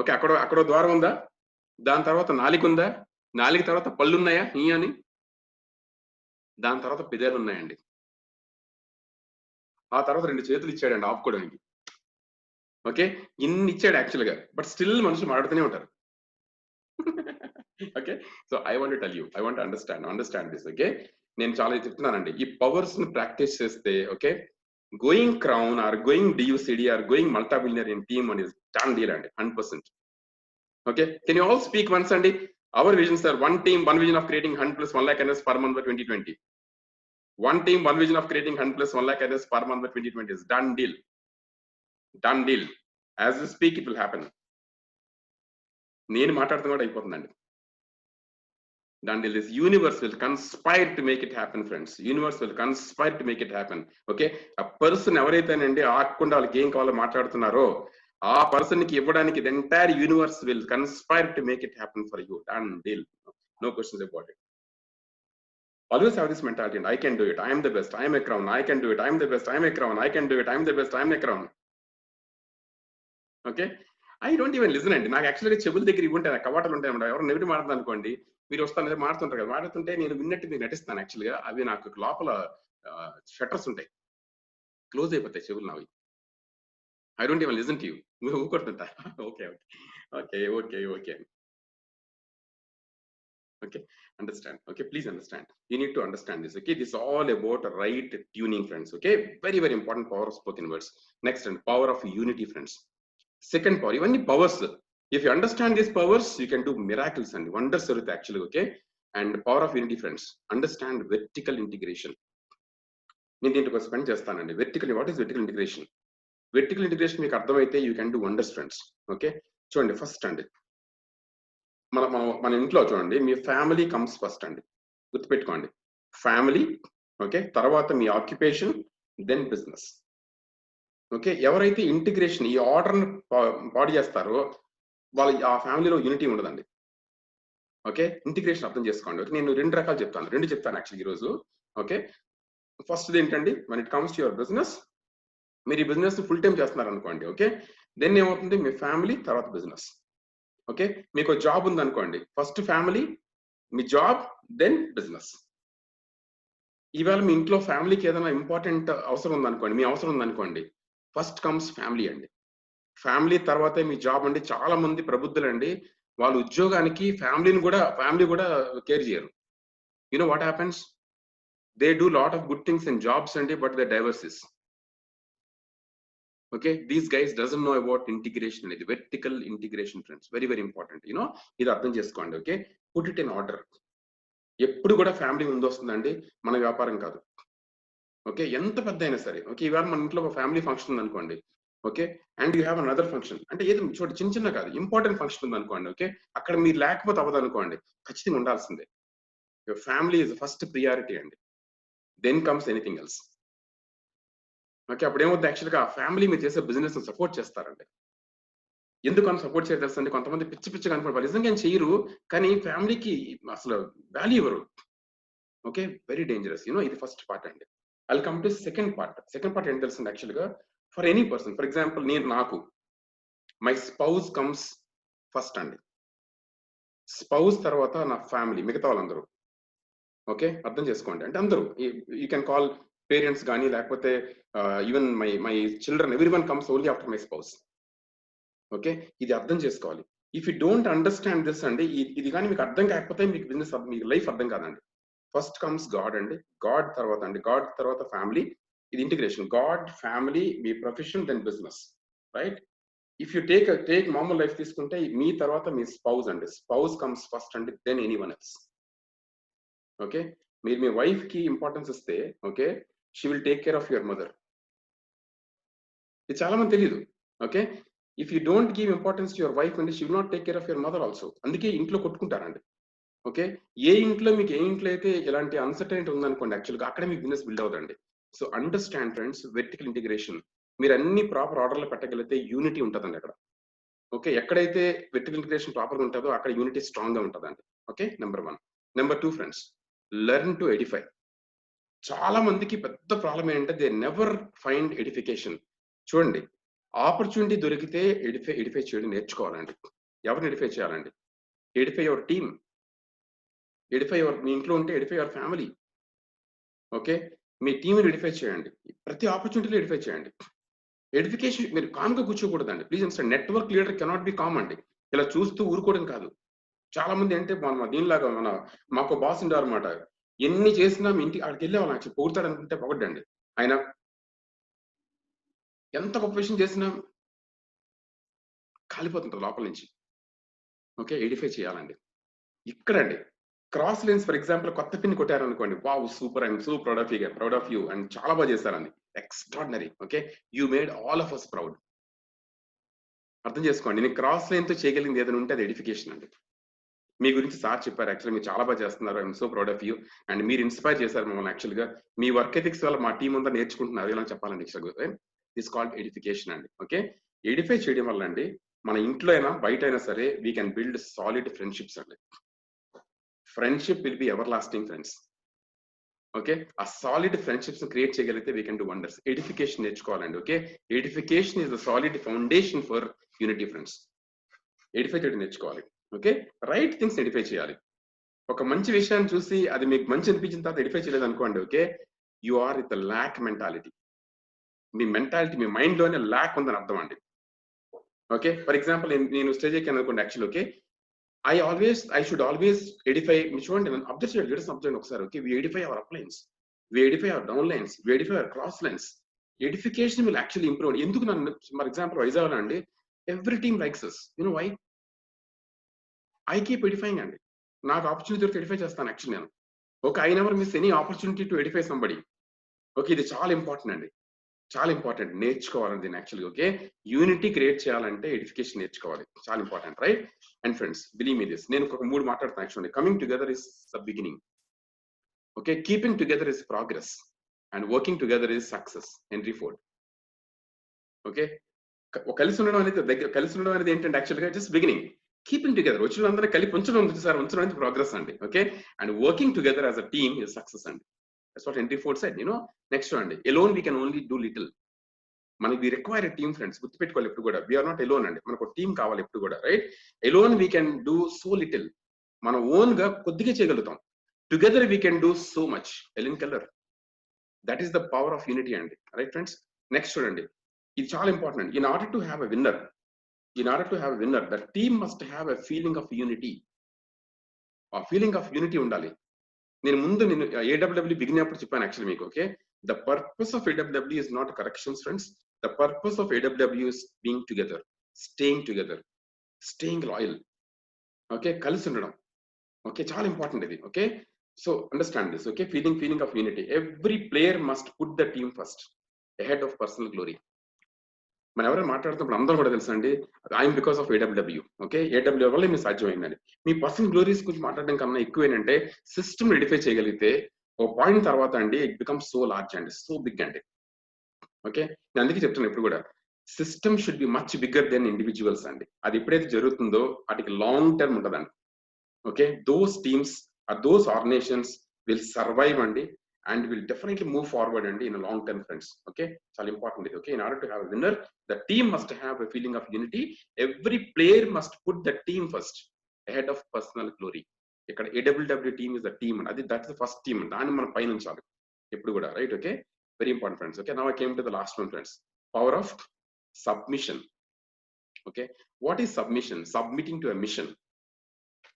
ఓకే. అక్కడో ద్వారం ఉందా? దాని తర్వాత నాలుక ఉందా? నాలుక తర్వాత పళ్ళున్నాయా? అని. దాని తర్వాత పెదాలున్నాయండి. ఆ తర్వాత 2 చేతులు ఇచ్చాడండి ఆపుకోవడానికి. ఓకే. ఇన్ని ఇచ్చాడు యాక్చువల్‌గా. బట్ స్టిల్ మనుషులు మాట్లాడుతూనే ఉంటారు. Okay. So, I want to tell you. I want to understand this. Okay. నేను చాలా చెప్తున్నానండి. ఈ పవర్స్‌ని ప్రాక్టీస్ చేస్తే okay. Going crown or going DUCD or going multibillionaire in team అని డన్ డీల్ అండి 100%. Okay. Can you all speak once అండి? Our visions are one team, one vision of creating 100 plus 1 lakh earners per month by 2020. One team, one vision of creating 100 plus 1 lakh others per month by 2020 is done deal. Done deal. As we speak, it will happen. నేను మాట్లాడుతున్నా కూడా అయిపోతుందండి. Done deal. This universe will conspire to make it happen, friends. Universe will conspire to make it happen. Okay? A person ఎవరైతేనండి ఆకుండా వాళ్ళకి ఏం కావాలో మాట్లాడుతున్నారో ఆ person కి ఇవ్వడానికి the entire universe will conspire to make it happen for you. Done deal. No questions about it. Always have this mentality, and I can do it. I am the best. I am a crown. I can do it. I am the best. I am a crown. I can do it. I am the best. I am a crown. Okay. I don't even listen అండి. నాకు యాక్చువల్‌గా చెవుల దగ్గర ఇవి ఉంటాయి. కవాటాలు ఉంటాయన్నమాట. ఎవరైనా negative మాట్లాడుతుంది అనుకోండి, మీరు వస్తాను మాడుతుంటారు కదా! మాడుతుంటే నేను విన్నట్టు మీకు నటిస్తాను యాక్చువల్‌గా. అవి నాకు లోపల షట్టర్స్ ఉంటాయి. క్లోజ్ అయిపోతాయి చెవులు నావి. I don't even listen to you. మీరు ఊకొడుతుంటా. Okay. Okay. Okay. Okay. Okay, understand. Okay, please understand. You need to understand this. Okay, this is all about right tuning, friends. Okay, very important power of spoken words. Next, and power of unity, friends. Second power, even the powers. If you understand these powers, you can do miracles and wonders with actually. Okay, and power of unity, friends. Understand vertical integration. నేను దీంట్లో ఒక spend చేస్తానండి. Vertical what is vertical integration? Vertical integration మీకు అర్థమైతే you can do wonders friends. Okay, చూడండి first అండి మన ఇంట్లో చూడండి మీ ఫ్యామిలీ కమ్స్ ఫస్ట్ అండి. గుర్తుపెట్టుకోండి, ఫ్యామిలీ ఓకే, తర్వాత మీ ఆక్యుపేషన్, దెన్ బిజినెస్. ఓకే, ఎవరైతే ఇంటిగ్రేషన్ ఈ ఆర్డర్ని పాడు చేస్తారో వాళ్ళ ఆ ఫ్యామిలీలో యూనిటీ ఉండదండి. ఓకే, ఇంటిగ్రేషన్ అర్థం చేసుకోండి. ఓకే, నేను 2 రకాలు చెప్తాను, 2 చెప్తాను యాక్చువల్లీ ఈరోజు. ఓకే, ఫస్ట్ ఏంటండి, when it comes to your business, మీరు ఈ బిజినెస్ ఫుల్ టైం చేస్తున్నారు అనుకోండి. ఓకే, దెన్ ఏమవుతుంది, మీ ఫ్యామిలీ తర్వాత బిజినెస్. ఓకే, మీకు జాబ్ ఉందనుకోండి, ఫస్ట్ ఫ్యామిలీ, మీ జాబ్, దెన్ బిజినెస్. ఈవేళ మీ ఇంట్లో ఫ్యామిలీకి ఏదైనా ఇంపార్టెంట్ అవసరం ఉందనుకోండి, మీ అవసరం ఉందనుకోండి, ఫస్ట్ కమ్స్ ఫ్యామిలీ అండి. ఫ్యామిలీ తర్వాతే మీ జాబ్ అండి. చాలా మంది ప్రబుద్ధులండి వాళ్ళ ఉద్యోగానికి ఫ్యామిలీ కూడా కేర్ చేయరు. You know what happens, they do lot of good things in jobs అండి, but they divorces. Okay, these guys doesn't know about integration అనేది, vertical integration friends, very important. You know ఇది అర్థం చేసుకోండి. Okay, put it in order. ఎప్పుడు కూడా family ముందు వస్తుందండి, మన వ్యాపారం కాదు. ఓకే, ఎంత పెద్ద అయినా సరే. ఓకే, ఇవాళ మన ఇంట్లో ఒక ఫ్యామిలీ ఫంక్షన్ ఉంది అనుకోండి. Okay, and you have another function, అంటే ఏదో చూడండి చిన్న కాదు, ఇంపార్టెంట్ ఫంక్షన్ ఉంది అనుకోండి. ఓకే, అక్కడ మీరు లేకపోతే అవ్వదు అనుకోండి, ఖచ్చితంగా ఉండాల్సిందే. Your family is first priority అండి, then comes anything else. Okay, అప్పుడు ఏమవుతుంది, యాక్చువల్గా ఆ ఫ్యామిలీ మీరు చేసే బిజినెస్ సపోర్ట్ చేస్తారండి. ఎందుకు అని సపోర్ట్ చేయరు తెలుసండి, కొంతమంది పిచ్చి అనుకుంటారు, నిజంగా ఏం చేయరు, కానీ ఫ్యామిలీకి అసలు వాల్యూ ఇవ్వరు. Okay, very dangerous. యూనో ఇది ఫస్ట్ పార్ట్ అండి. I'll come to second part. Second part ఏంటి తెలుసండి, యాక్చువల్గా for any person, for example నాకు మై స్పౌస్ కమ్స్ ఫస్ట్ అండి. స్పౌస్ తర్వాత నా ఫ్యామిలీ, మిగతా వాళ్ళందరూ. ఓకే, అర్థం చేసుకోండి. అంటే అందరూ, యూ కెన్ కాల్ పేరెంట్స్ కానీ, లేకపోతే even my children, every one comes only after my spouse. Okay, ఇది అర్థం చేసుకోవాలి. If you don't understand this అండి, ఇది కానీ మీకు అర్థం కాకపోతే మీకు బిజినెస్, మీకు లైఫ్ అర్థం కాదండి. ఫస్ట్ కమ్స్ గాడ్ అండి, గాడ్ తర్వాత ఫ్యామిలీ. ఇది ఇంటిగ్రేషన్, గాడ్, ఫ్యామిలీ, మీ profession, then business. Right? If you take మామూలు లైఫ్ తీసుకుంటే మీ తర్వాత మీ స్పౌస్ అండి. స్పౌస్ కమ్స్ ఫస్ట్ అండి, దెన్ ఎనీవన్ ఎల్స్. ఓకే, మీరు మీ వైఫ్ కి ఇంపార్టెన్స్ ఇస్తే, okay, she will take care of your mother. ఇది చాలా మంది తెలియదు. Okay, if you don't give importance to your wife అండి, she will not take care of your mother also. అందుకే ఇంట్లో కొట్టుకుంటారండి. ఓకే, ఏ ఇంట్లో అయితే ఇలాంటి అన్సర్టైనిటీ ఉందనుకోండి, యాక్చువల్గా అక్కడే మీకు బిజినెస్ బిల్డ్ అవుతుంది. So understand friends, vertical integration. మీరు అన్ని ప్రాపర్ ఆర్డర్లో పెట్టగలిగితే యూనిటీ ఉంటుందండి అక్కడ. ఓకే, ఎక్కడైతే వెర్టికల్ ఇంటిగ్రేషన్ ప్రాపర్గా ఉంటుందో అక్కడ యూనిటీ స్ట్రాంగ్ గా ఉంటుందండి. Okay, number 1. Number 2 friends, learn to Edify. చాలా మందికి పెద్ద ప్రాబ్లం ఏంటంటే దే నెవర్ ఫైండ్ ఎడిఫికేషన్. చూడండి, ఆపర్చునిటీ దొరికితే ఎడిఫై చేయడం నేర్చుకోవాలండి. ఎవరిని ఎడిఫై చేయాలండి? ఎడిఫై యువర్ టీమ్, మీ ఇంట్లో ఉంటే ఎడిఫై యువర్ ఫ్యామిలీ. ఓకే, మీ టీంని ఎడిఫై చేయండి. ప్రతి ఆపర్చునిటీలో ఎడిఫై చేయండి. ఎడిఫికేషన్ మీరు కామ్గా కూర్చోకూడదండి. Please understand, network leader cannot be calm అండి. ఇలా చూస్తూ ఊరుకోవడం కాదు. చాలా మంది అంటే దీనిలాగా మాకు బాస్ ఉండారు అనమాట. ఎన్ని చేసినా మీ ఇంటికి ఆడికి వెళ్ళేవాళ్ళం యాక్చువల్లీ పొగుడతాడు అనుకుంటే పొగడ్డండి. ఆయన ఎంత గొప్ప విషయం చేసినా కాలిపోతుంటారు లోపల నుంచి. ఓకే, ఎడిఫై చేయాలండి. ఇక్కడండి క్రాస్ లైన్స్ ఫర్ ఎగ్జాంపుల్ కొత్త పిన్ కొట్టారనుకోండి, wow super, I'm so proud of you and చాలా బాగా చేశారండి, extraordinary. Okay, you made all of us proud. అర్థం చేసుకోండి, నేను క్రాస్ లైన్ తో చేయగలిగింది ఏదైనా ఉంటే అది ఎడిఫికేషన్ అండి. మీ గురించి సార్ చెప్పారు, యాక్చువల్లీ మీరు చాలా బాగా చేస్తున్నారు, I'm so proud of you and మీరు ఇన్స్పైర్ చేశారు మమ్మల్ని. యాక్చువల్గా మీ వర్క్ ఎథిక్స్ వల్ల మా టీం అంతా నేర్చుకుంటున్నారు, ఇలా చెప్పాలండి. దిస్ కాల్డ్ ఎడిఫికేషన్ అండి. ఓకే, ఎడిఫై చేయడం వల్ల అండి మన ఇంట్లో అయినా బయట అయినా సరే we can build solid friendships అండి. Friendship will be everlasting friends. Okay, ఆ సాలిడ్ ఫ్రెండ్షిప్స్ క్రియేట్ చేయగలిగితే we can do wonders. Edification నేర్చుకోవాలండి. Okay, edification is the solid foundation for unity friends. Edify చేయడం నేర్చుకోవాలి. ఓకే, రైట్ థింగ్స్ ఎడిఫై చేయాలి. ఒక మంచి విషయాన్ని చూసి అది మీకు మంచి అనిపించిన తర్వాత ఎడిఫై చేయలేదు అనుకోండి, okay, you are with lack mentality. మీ మెంటాలిటీ, మీ మైండ్ లోనే ల్యాక్ ఉందని అర్థం అండి. ఓకే, ఫర్ ఎగ్జాంపుల్ నేను స్టేజ్ ఎక్కాను అనుకోండి, actual okay, I should always edify. మీరు చూడండి, నన్ను అబ్జర్వ్ చేయండి, లీడర్స్ అబ్జర్వ్ ఒకసారి. Okay, we edify our uplines, we edify our downlines, we edify our crosslines. Edification will actually improve. ఎందుకు నన్ను ఫర్ ఎగ్జాంపుల్ వైజాగ్ అండి, every team likes us. You know why? I keep edifying అండి. నాకు opportunity దొరికి edify చేస్తాను actually నేను. Okay, I never miss any opportunity to edify somebody. Okay, ఇది చాలా ఇంపార్టెంట్ అండి, చాలా ఇంపార్టెంట్. నేర్చుకోవాలండి దీన్ని యాక్చువల్గా. ఓకే, యూనిటీ క్రియేట్ చేయాలంటే ఎడిఫికేషన్ నేర్చుకోవాలి, చాలా important, right? And friends, believe me this, నేను ఒక 3 మాట్లాడుతాను actually. Coming together is the beginning. Okay, keeping together is progress and working together is success. Henry Ford. Okay, కలిసి ఉండడం అనేది ఏంటంటే యాక్చువల్గా జస్ట్ బిగినింగ్. కీపింగ్ టుగెదర్, వచ్చిన అందరూ కలిపి ఉంచడం అనేది ప్రోగ్రెస్ అండి. Okay, and working together as a team is success అండి. That's what Henry Ford said. Next one, alone we can only do little. We require a team, friends. గుర్తుపెట్టుకోవాలి ఎప్పుడు కూడా, we are not alone అండి, మనకు team కావాలి ఎప్పుడు కూడా, right? alone we can do so little. మనం ఓన్ గా కొద్దిగా చేయగలుగుతాం. Together we can do so much. Helen Keller. That is the power of unity అండి, రైట్ ఫ్రెండ్స్? నెక్స్ట్ చూడండి, ఇది చాలా important. In order to have a winner, the team must have a feeling of unity. ఆ feeling of unity ఉండాలి. నేను AWW begin అప్పుడు చెప్పాను actually మీకు. Okay, the purpose of AWW is not corrections friends. The purpose of AWW is being together, staying loyal. Okay, కలిసి ఉండడం. Okay, చాలా important ఇది. Okay, so understand this. Okay, feeling of unity. Every player must put the team first ahead of personal glory. మనం ఎవరైనా మాట్లాడుతున్నప్పుడు అందరూ కూడా తెలుసు అండి, I'm because of AWW. Okay, AW వల్ల మీకు సాధ్యమైందండి. మీ పర్సనల్ గ్లోరీస్ గురించి మాట్లాడడం కన్నా ఎక్కువ ఏంటంటే సిస్టమ్ ఎడిఫై చేయగలిగితే ఓ పాయింట్ తర్వాత అండి ఇట్ బికమ్ సో లార్జ్ అండి, సో బిగ్ అండి. ఓకే, నేను అందుకే చెప్తున్నాను ఎప్పుడు కూడా, system should be much bigger than individuals అండి. అది ఎప్పుడైతే జరుగుతుందో వాటికి లాంగ్ టర్మ్ ఉంటుందండి. Okay, those teams those organisations will survive అండి and will definitely move forward and in a long term, friends. Okay, చాలా ఇంపార్టెంట్ ఇది. Okay, in order to have a winner, the team must have a feeling of unity. Every player must put the team first ahead of personal glory. ఇక్కడ AWW team is the team and that's the first team. దాన్ని మనం పైన ఉంచాలి ఎప్పుడు కూడా, right? Okay, very important friends. Okay, now I came to the last one, friends. Power of submission. Okay, what is submission? Submitting to a mission.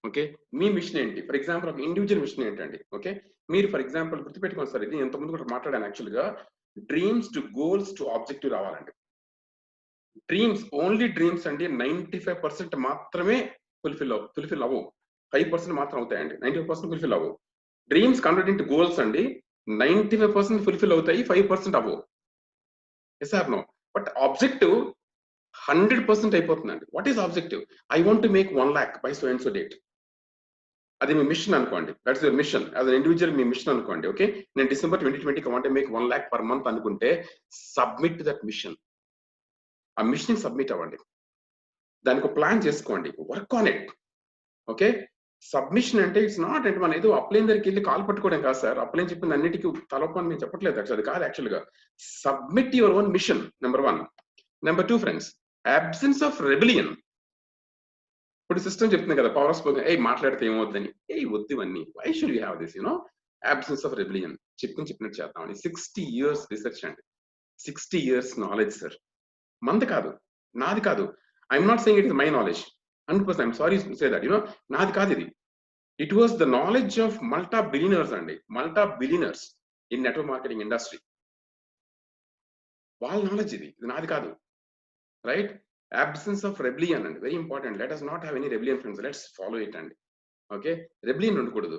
Okay, మీ mission ఏంటి? For example ఒక individual mission ఏంటండి? Okay, మీరు for example గుర్తుపెట్టుకోండి sir, ఇది ఎంతమంది కూడా మాట్లాడాను యాక్చువల్గా. Dreams to goals to objective రావాలండి. డ్రీమ్స్, ఓన్లీ డ్రీమ్స్ అండి 95% మాత్రమే ఫుల్ఫిల్ అవ్వవు. 5% మాత్రం అవుతాయండి, 95% ఫుల్ఫిల్ అవ్వవు. డ్రీమ్స్ కన్వర్ట్ ఇంటూ గోల్స్ అండి 95% ఫుల్ఫిల్ అవుతాయి, 5% అవ్వవు. Yes or no? But objective 100% అయిపోతుందండి. What is objective? I want to make 1 lakh by so and so date. అది మీ మిషన్ అనుకోండి, that's your mission as an individual. మీ mission అనుకోండి. Okay, నేను December 2020 want make 1 lakh per month అనుకుంటే submit that mission. ఆ mission submit అవ్వండి. దానికి ప్లాన్ చేసుకోండి, work on it. Okay, submission అంటే ఇట్స్ నాట్ అంటే మనం ఏదో అప్లైన్ దగ్గరికి వెళ్ళి కాల్ పట్టుకోవడం కాదు సార్. అప్లైన్ చెప్పింది అన్నిటికీ తలపని నేను చెప్పట్లేదు యాక్చువల్, అది కాదు యాక్చువల్ గా. Submit your own mission, number 1. Number 2 friends, absence of rebellion. ఇప్పుడు సిస్టమ్ చెప్తుంది కదా, పవర్ ఆఫ్ స్పోకెన్, ఏ మాట్లాడితే ఏమవుద్దని, ఏ వద్దు ఇవన్నీ, why should you have this you know absence of rebellion. చెప్పినట్టు చేద్దామండి. 60 years రీసెర్చ్ అండి, 60 years నాలెడ్జ్ సార్. మంది కాదు, నాది కాదు. I'm not saying it is my knowledge 100%. I'm sorry to say that, నాది కాదు ఇది. It was the knowledge of multibillionaires అండి, multibillionaires in network marketing industry. వాళ్ళ నాలెడ్జ్ ఇది, ఇది నాది కాదు. రైట్, అబ్సెన్స్ ఆఫ్ రెబిలియన్ అండి, very important. Let us not have any rebellion friends, let's follow it అండి. ఓకే, రెబిలియన్ ఉండకూడదు.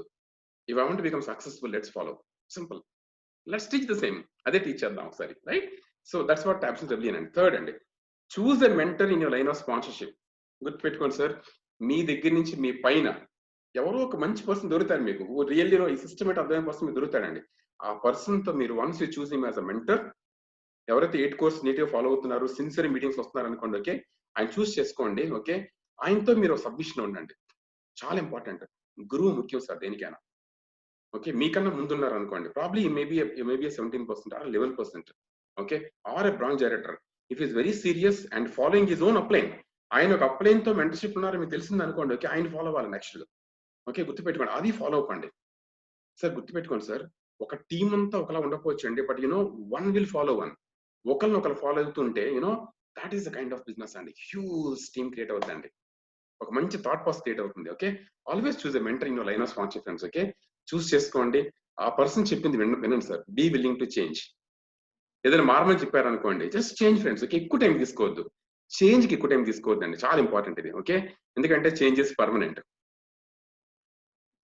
If I want to become successful, let's follow, simple. Let's teach the same, అదే teach చేద్దాం ఒకసారి. Right, so that's what absence rebellion అండి. Third అండి, choose a mentor in your line of sponsorship. గుర్తుపెట్టుకోండి sir, మీ దగ్గర నుంచి మీ పైన ఎవరో ఒక మంచి పర్సన్ దొరుకుతారు మీకు, రియల్లీ ఈ సిస్టమ్ ఏంటో అర్థమైన పర్సన్ మీకు దొరుకుతాడండి. ఆ పర్సన్ తో మీరు once you choose him as a mentor, ఎవరైతే 8 కోర్స్ నీట్గా ఫాలో అవుతున్నారు, సిన్సియర్ మీటింగ్స్ వస్తున్నారు అనుకోండి, ఓకే, ఆయన చూస్ చేసుకోండి. ఓకే, ఆయనతో మీరు సబ్మిషన్ ఉండండి, చాలా ఇంపార్టెంట్. గురువు ముఖ్యం సార్ దేనికైనా. ఓకే, మీకన్నా ముందున్నారు అనుకోండి, probably maybe 17% or 11%. Okay, or a branch director, if is very serious and following his own upline, ఆయన ఒక అప్లైన్ తో మెంటర్షిప్ ఉన్నారు మీకు తెలిసింది అనుకోండి, ఓకే, ఆయన ఫాలో అవ్వాలి నెక్స్ట్. ఓకే, గుర్తుపెట్టుకోండి, అది ఫాలో అవ్వండి సార్. గుర్తుపెట్టుకోండి సార్, ఒక టీం అంతా ఒకలా ఉండకపోవచ్చు అండి, but one will follow one. ఒకరిని ఒకరు ఫాలో అవుతుంటే that is the kind of business అండి. హ్యూజ్ టీమ్ క్రియేట్ అవుతుందండి, ఒక మంచి థాట్ ప్రాసెస్ క్రియేట్ అవుతుంది. Okay, always choose a mentor in your line of sponsorship friends. Okay, choose చేసుకోండి, ఆ పర్సన్ చెప్పింది వినండి sir. Be willing to change. ఏదైనా మారమని చెప్పారు అనుకోండి, జస్ట్ చేంజ్ ఫ్రెండ్స్. ఓకే, ఎక్కువ టైం తీసుకోవద్దు, చేంజ్ కి ఎక్కువ టైం తీసుకోవద్దండి, చాలా ఇంపార్టెంట్ ఇది. ఓకే, ఎందుకంటే change is permanent,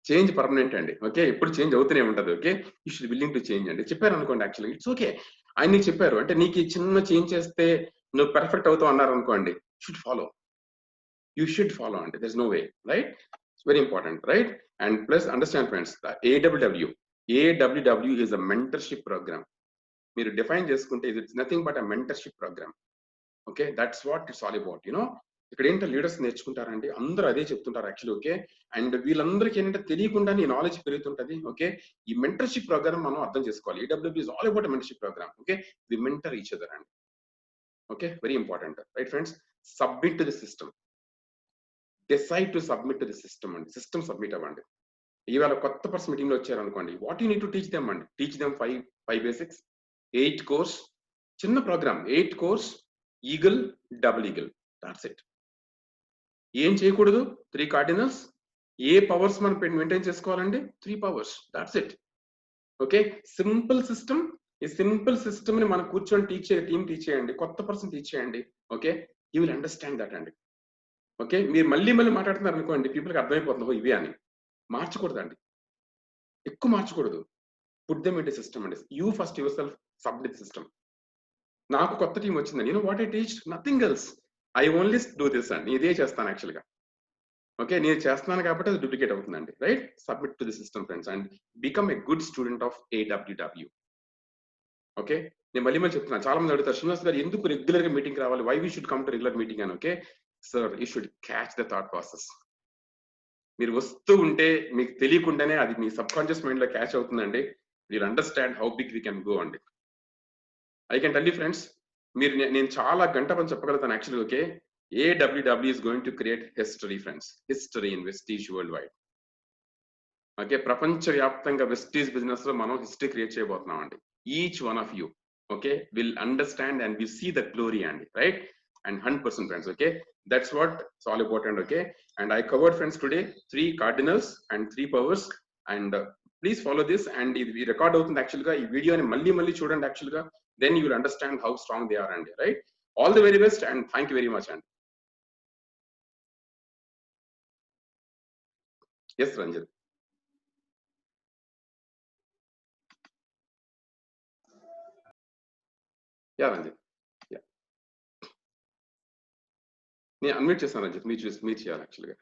change permanent అండి. ఓకే, ఎప్పుడు చేంజ్ అవుతూనే ఉంటది. Okay, you should willing to change అండి. చెప్పారు అనుకోండి, యాక్చువల్లీ ఇట్స్ ఓకే, ఆయన నీకు చెప్పారు అంటే నీకు ఈ చిన్న చేంజ్ చేస్తే నువ్వు పర్ఫెక్ట్ అవుతావు అన్నారు అనుకోండి, should follow, you should follow అండి, there is no way. Right, it's very important. Right, and plus understand friends, AWW is a mentorship program. మీరు డిఫైన్ చేసుకుంటే it's nothing but a mentorship program. Okay, that's what it's all about. ఇక్కడ ఏంటో leaders నేర్చుకుంటారండి, అందరూ అదే చెప్తుంటారు actually. Okay, and వీళ్ళందరికీ ఏంటంటే తెలియకుండా నీ నాలెడ్జ్ పెరుగుతుంటది. ఓకే, ఈ మెంటర్షిప్ ప్రోగ్రామ్ మనం అర్థం చేసుకోవాలి. AWB is all about mentorship program. Okay, we mentor each other అండి. Okay, very important. Right friends, submit to the system, decide to submit to the system అండి. సిస్టమ్ సబ్మిట్ అవ్వండి. ఇవాళ కొత్త person meeting లో వచ్చారనుకోండి, what you need to teach them అండి. Teach them 5 basics, 8 courses, చిన్న program, 8 courses, eagle, double eagle, that's it. ఏం చేయకూడదు, 3 కార్డినల్స్. ఏ పవర్స్ మనం మెయింటైన్ చేసుకోవాలండి, 3 powers, that's it. Okay, simple system. ఈ సింపుల్ సిస్టమ్ ని మనం కూర్చొని టీచ్ చేయాలి, టీమ్ టీచ్ చేయండి, కొత్త పర్సన్ టీచ్ చేయండి. Okay, you will understand that అండి. ఓకే, మీరు మళ్ళీ మాట్లాడుతున్నారు అనుకోండి, పీపుల్కి అర్థమైపోతుంది ఇవే అని. మార్చకూడదండి, ఎక్కువ మార్చకూడదు. Put them into system అండి. You first yourself submit system. నాకు కొత్త టీం వచ్చిందండి, what I teach nothing else, I only do this అండి. ఇదే చేస్తాను యాక్చువల్గా. ఓకే, నేను చేస్తున్నాను కాబట్టి అది డూప్లికేట్ అవుతుందండి. Right, submit to the system friends and become a good student of AWW. Okay, నేను మళ్ళీ చెప్తున్నాను, చాలా మంది అడుగుతారు, శ్రీనివాస్ గారు ఎందుకు రెగ్యులర్ గా మీటింగ్ రావాలి, why we should come to regular meeting అని. Okay sir, you should catch the thought process. మీరు వస్తూ ఉంటే మీకు తెలియకుండానే అది మీ సబ్ కాన్షియస్ మైండ్ లో క్యాచ్ అవుతుందండి. మీరు understand how big we can go అండి. I can tell you friends, నేను చాలా గంట పని చెప్పగలుగుతాను actually. Okay, AWW is going to create history friends, history in Vestige worldwide. Okay, ప్రపంచ వ్యాప్తంగా వెస్టీజ్ బిజినెస్ లో మనం హిస్టరీ క్రియేట్ చేయబోతున్నాం అండి. Each one of you okay will understand and we see the glory అండి. Right, and 100% friends. Okay, that's what it's all about and okay, and I covered friends today 3 cardinals and 3 powers. And please follow this. And ఇది record అవుతుంది actual గా, ఈ వీడియోని మళ్ళీ చూడండి actual గా, then you will understand how strong they are అండి. Right, all the very best and thank you very much అండి. Yes Ranjith. Yeah Ranjith, yeah నేను అన్మ్యూట్ చేస్తాను రంజిత్, మీరు చేయాలి యాక్చువల్గా.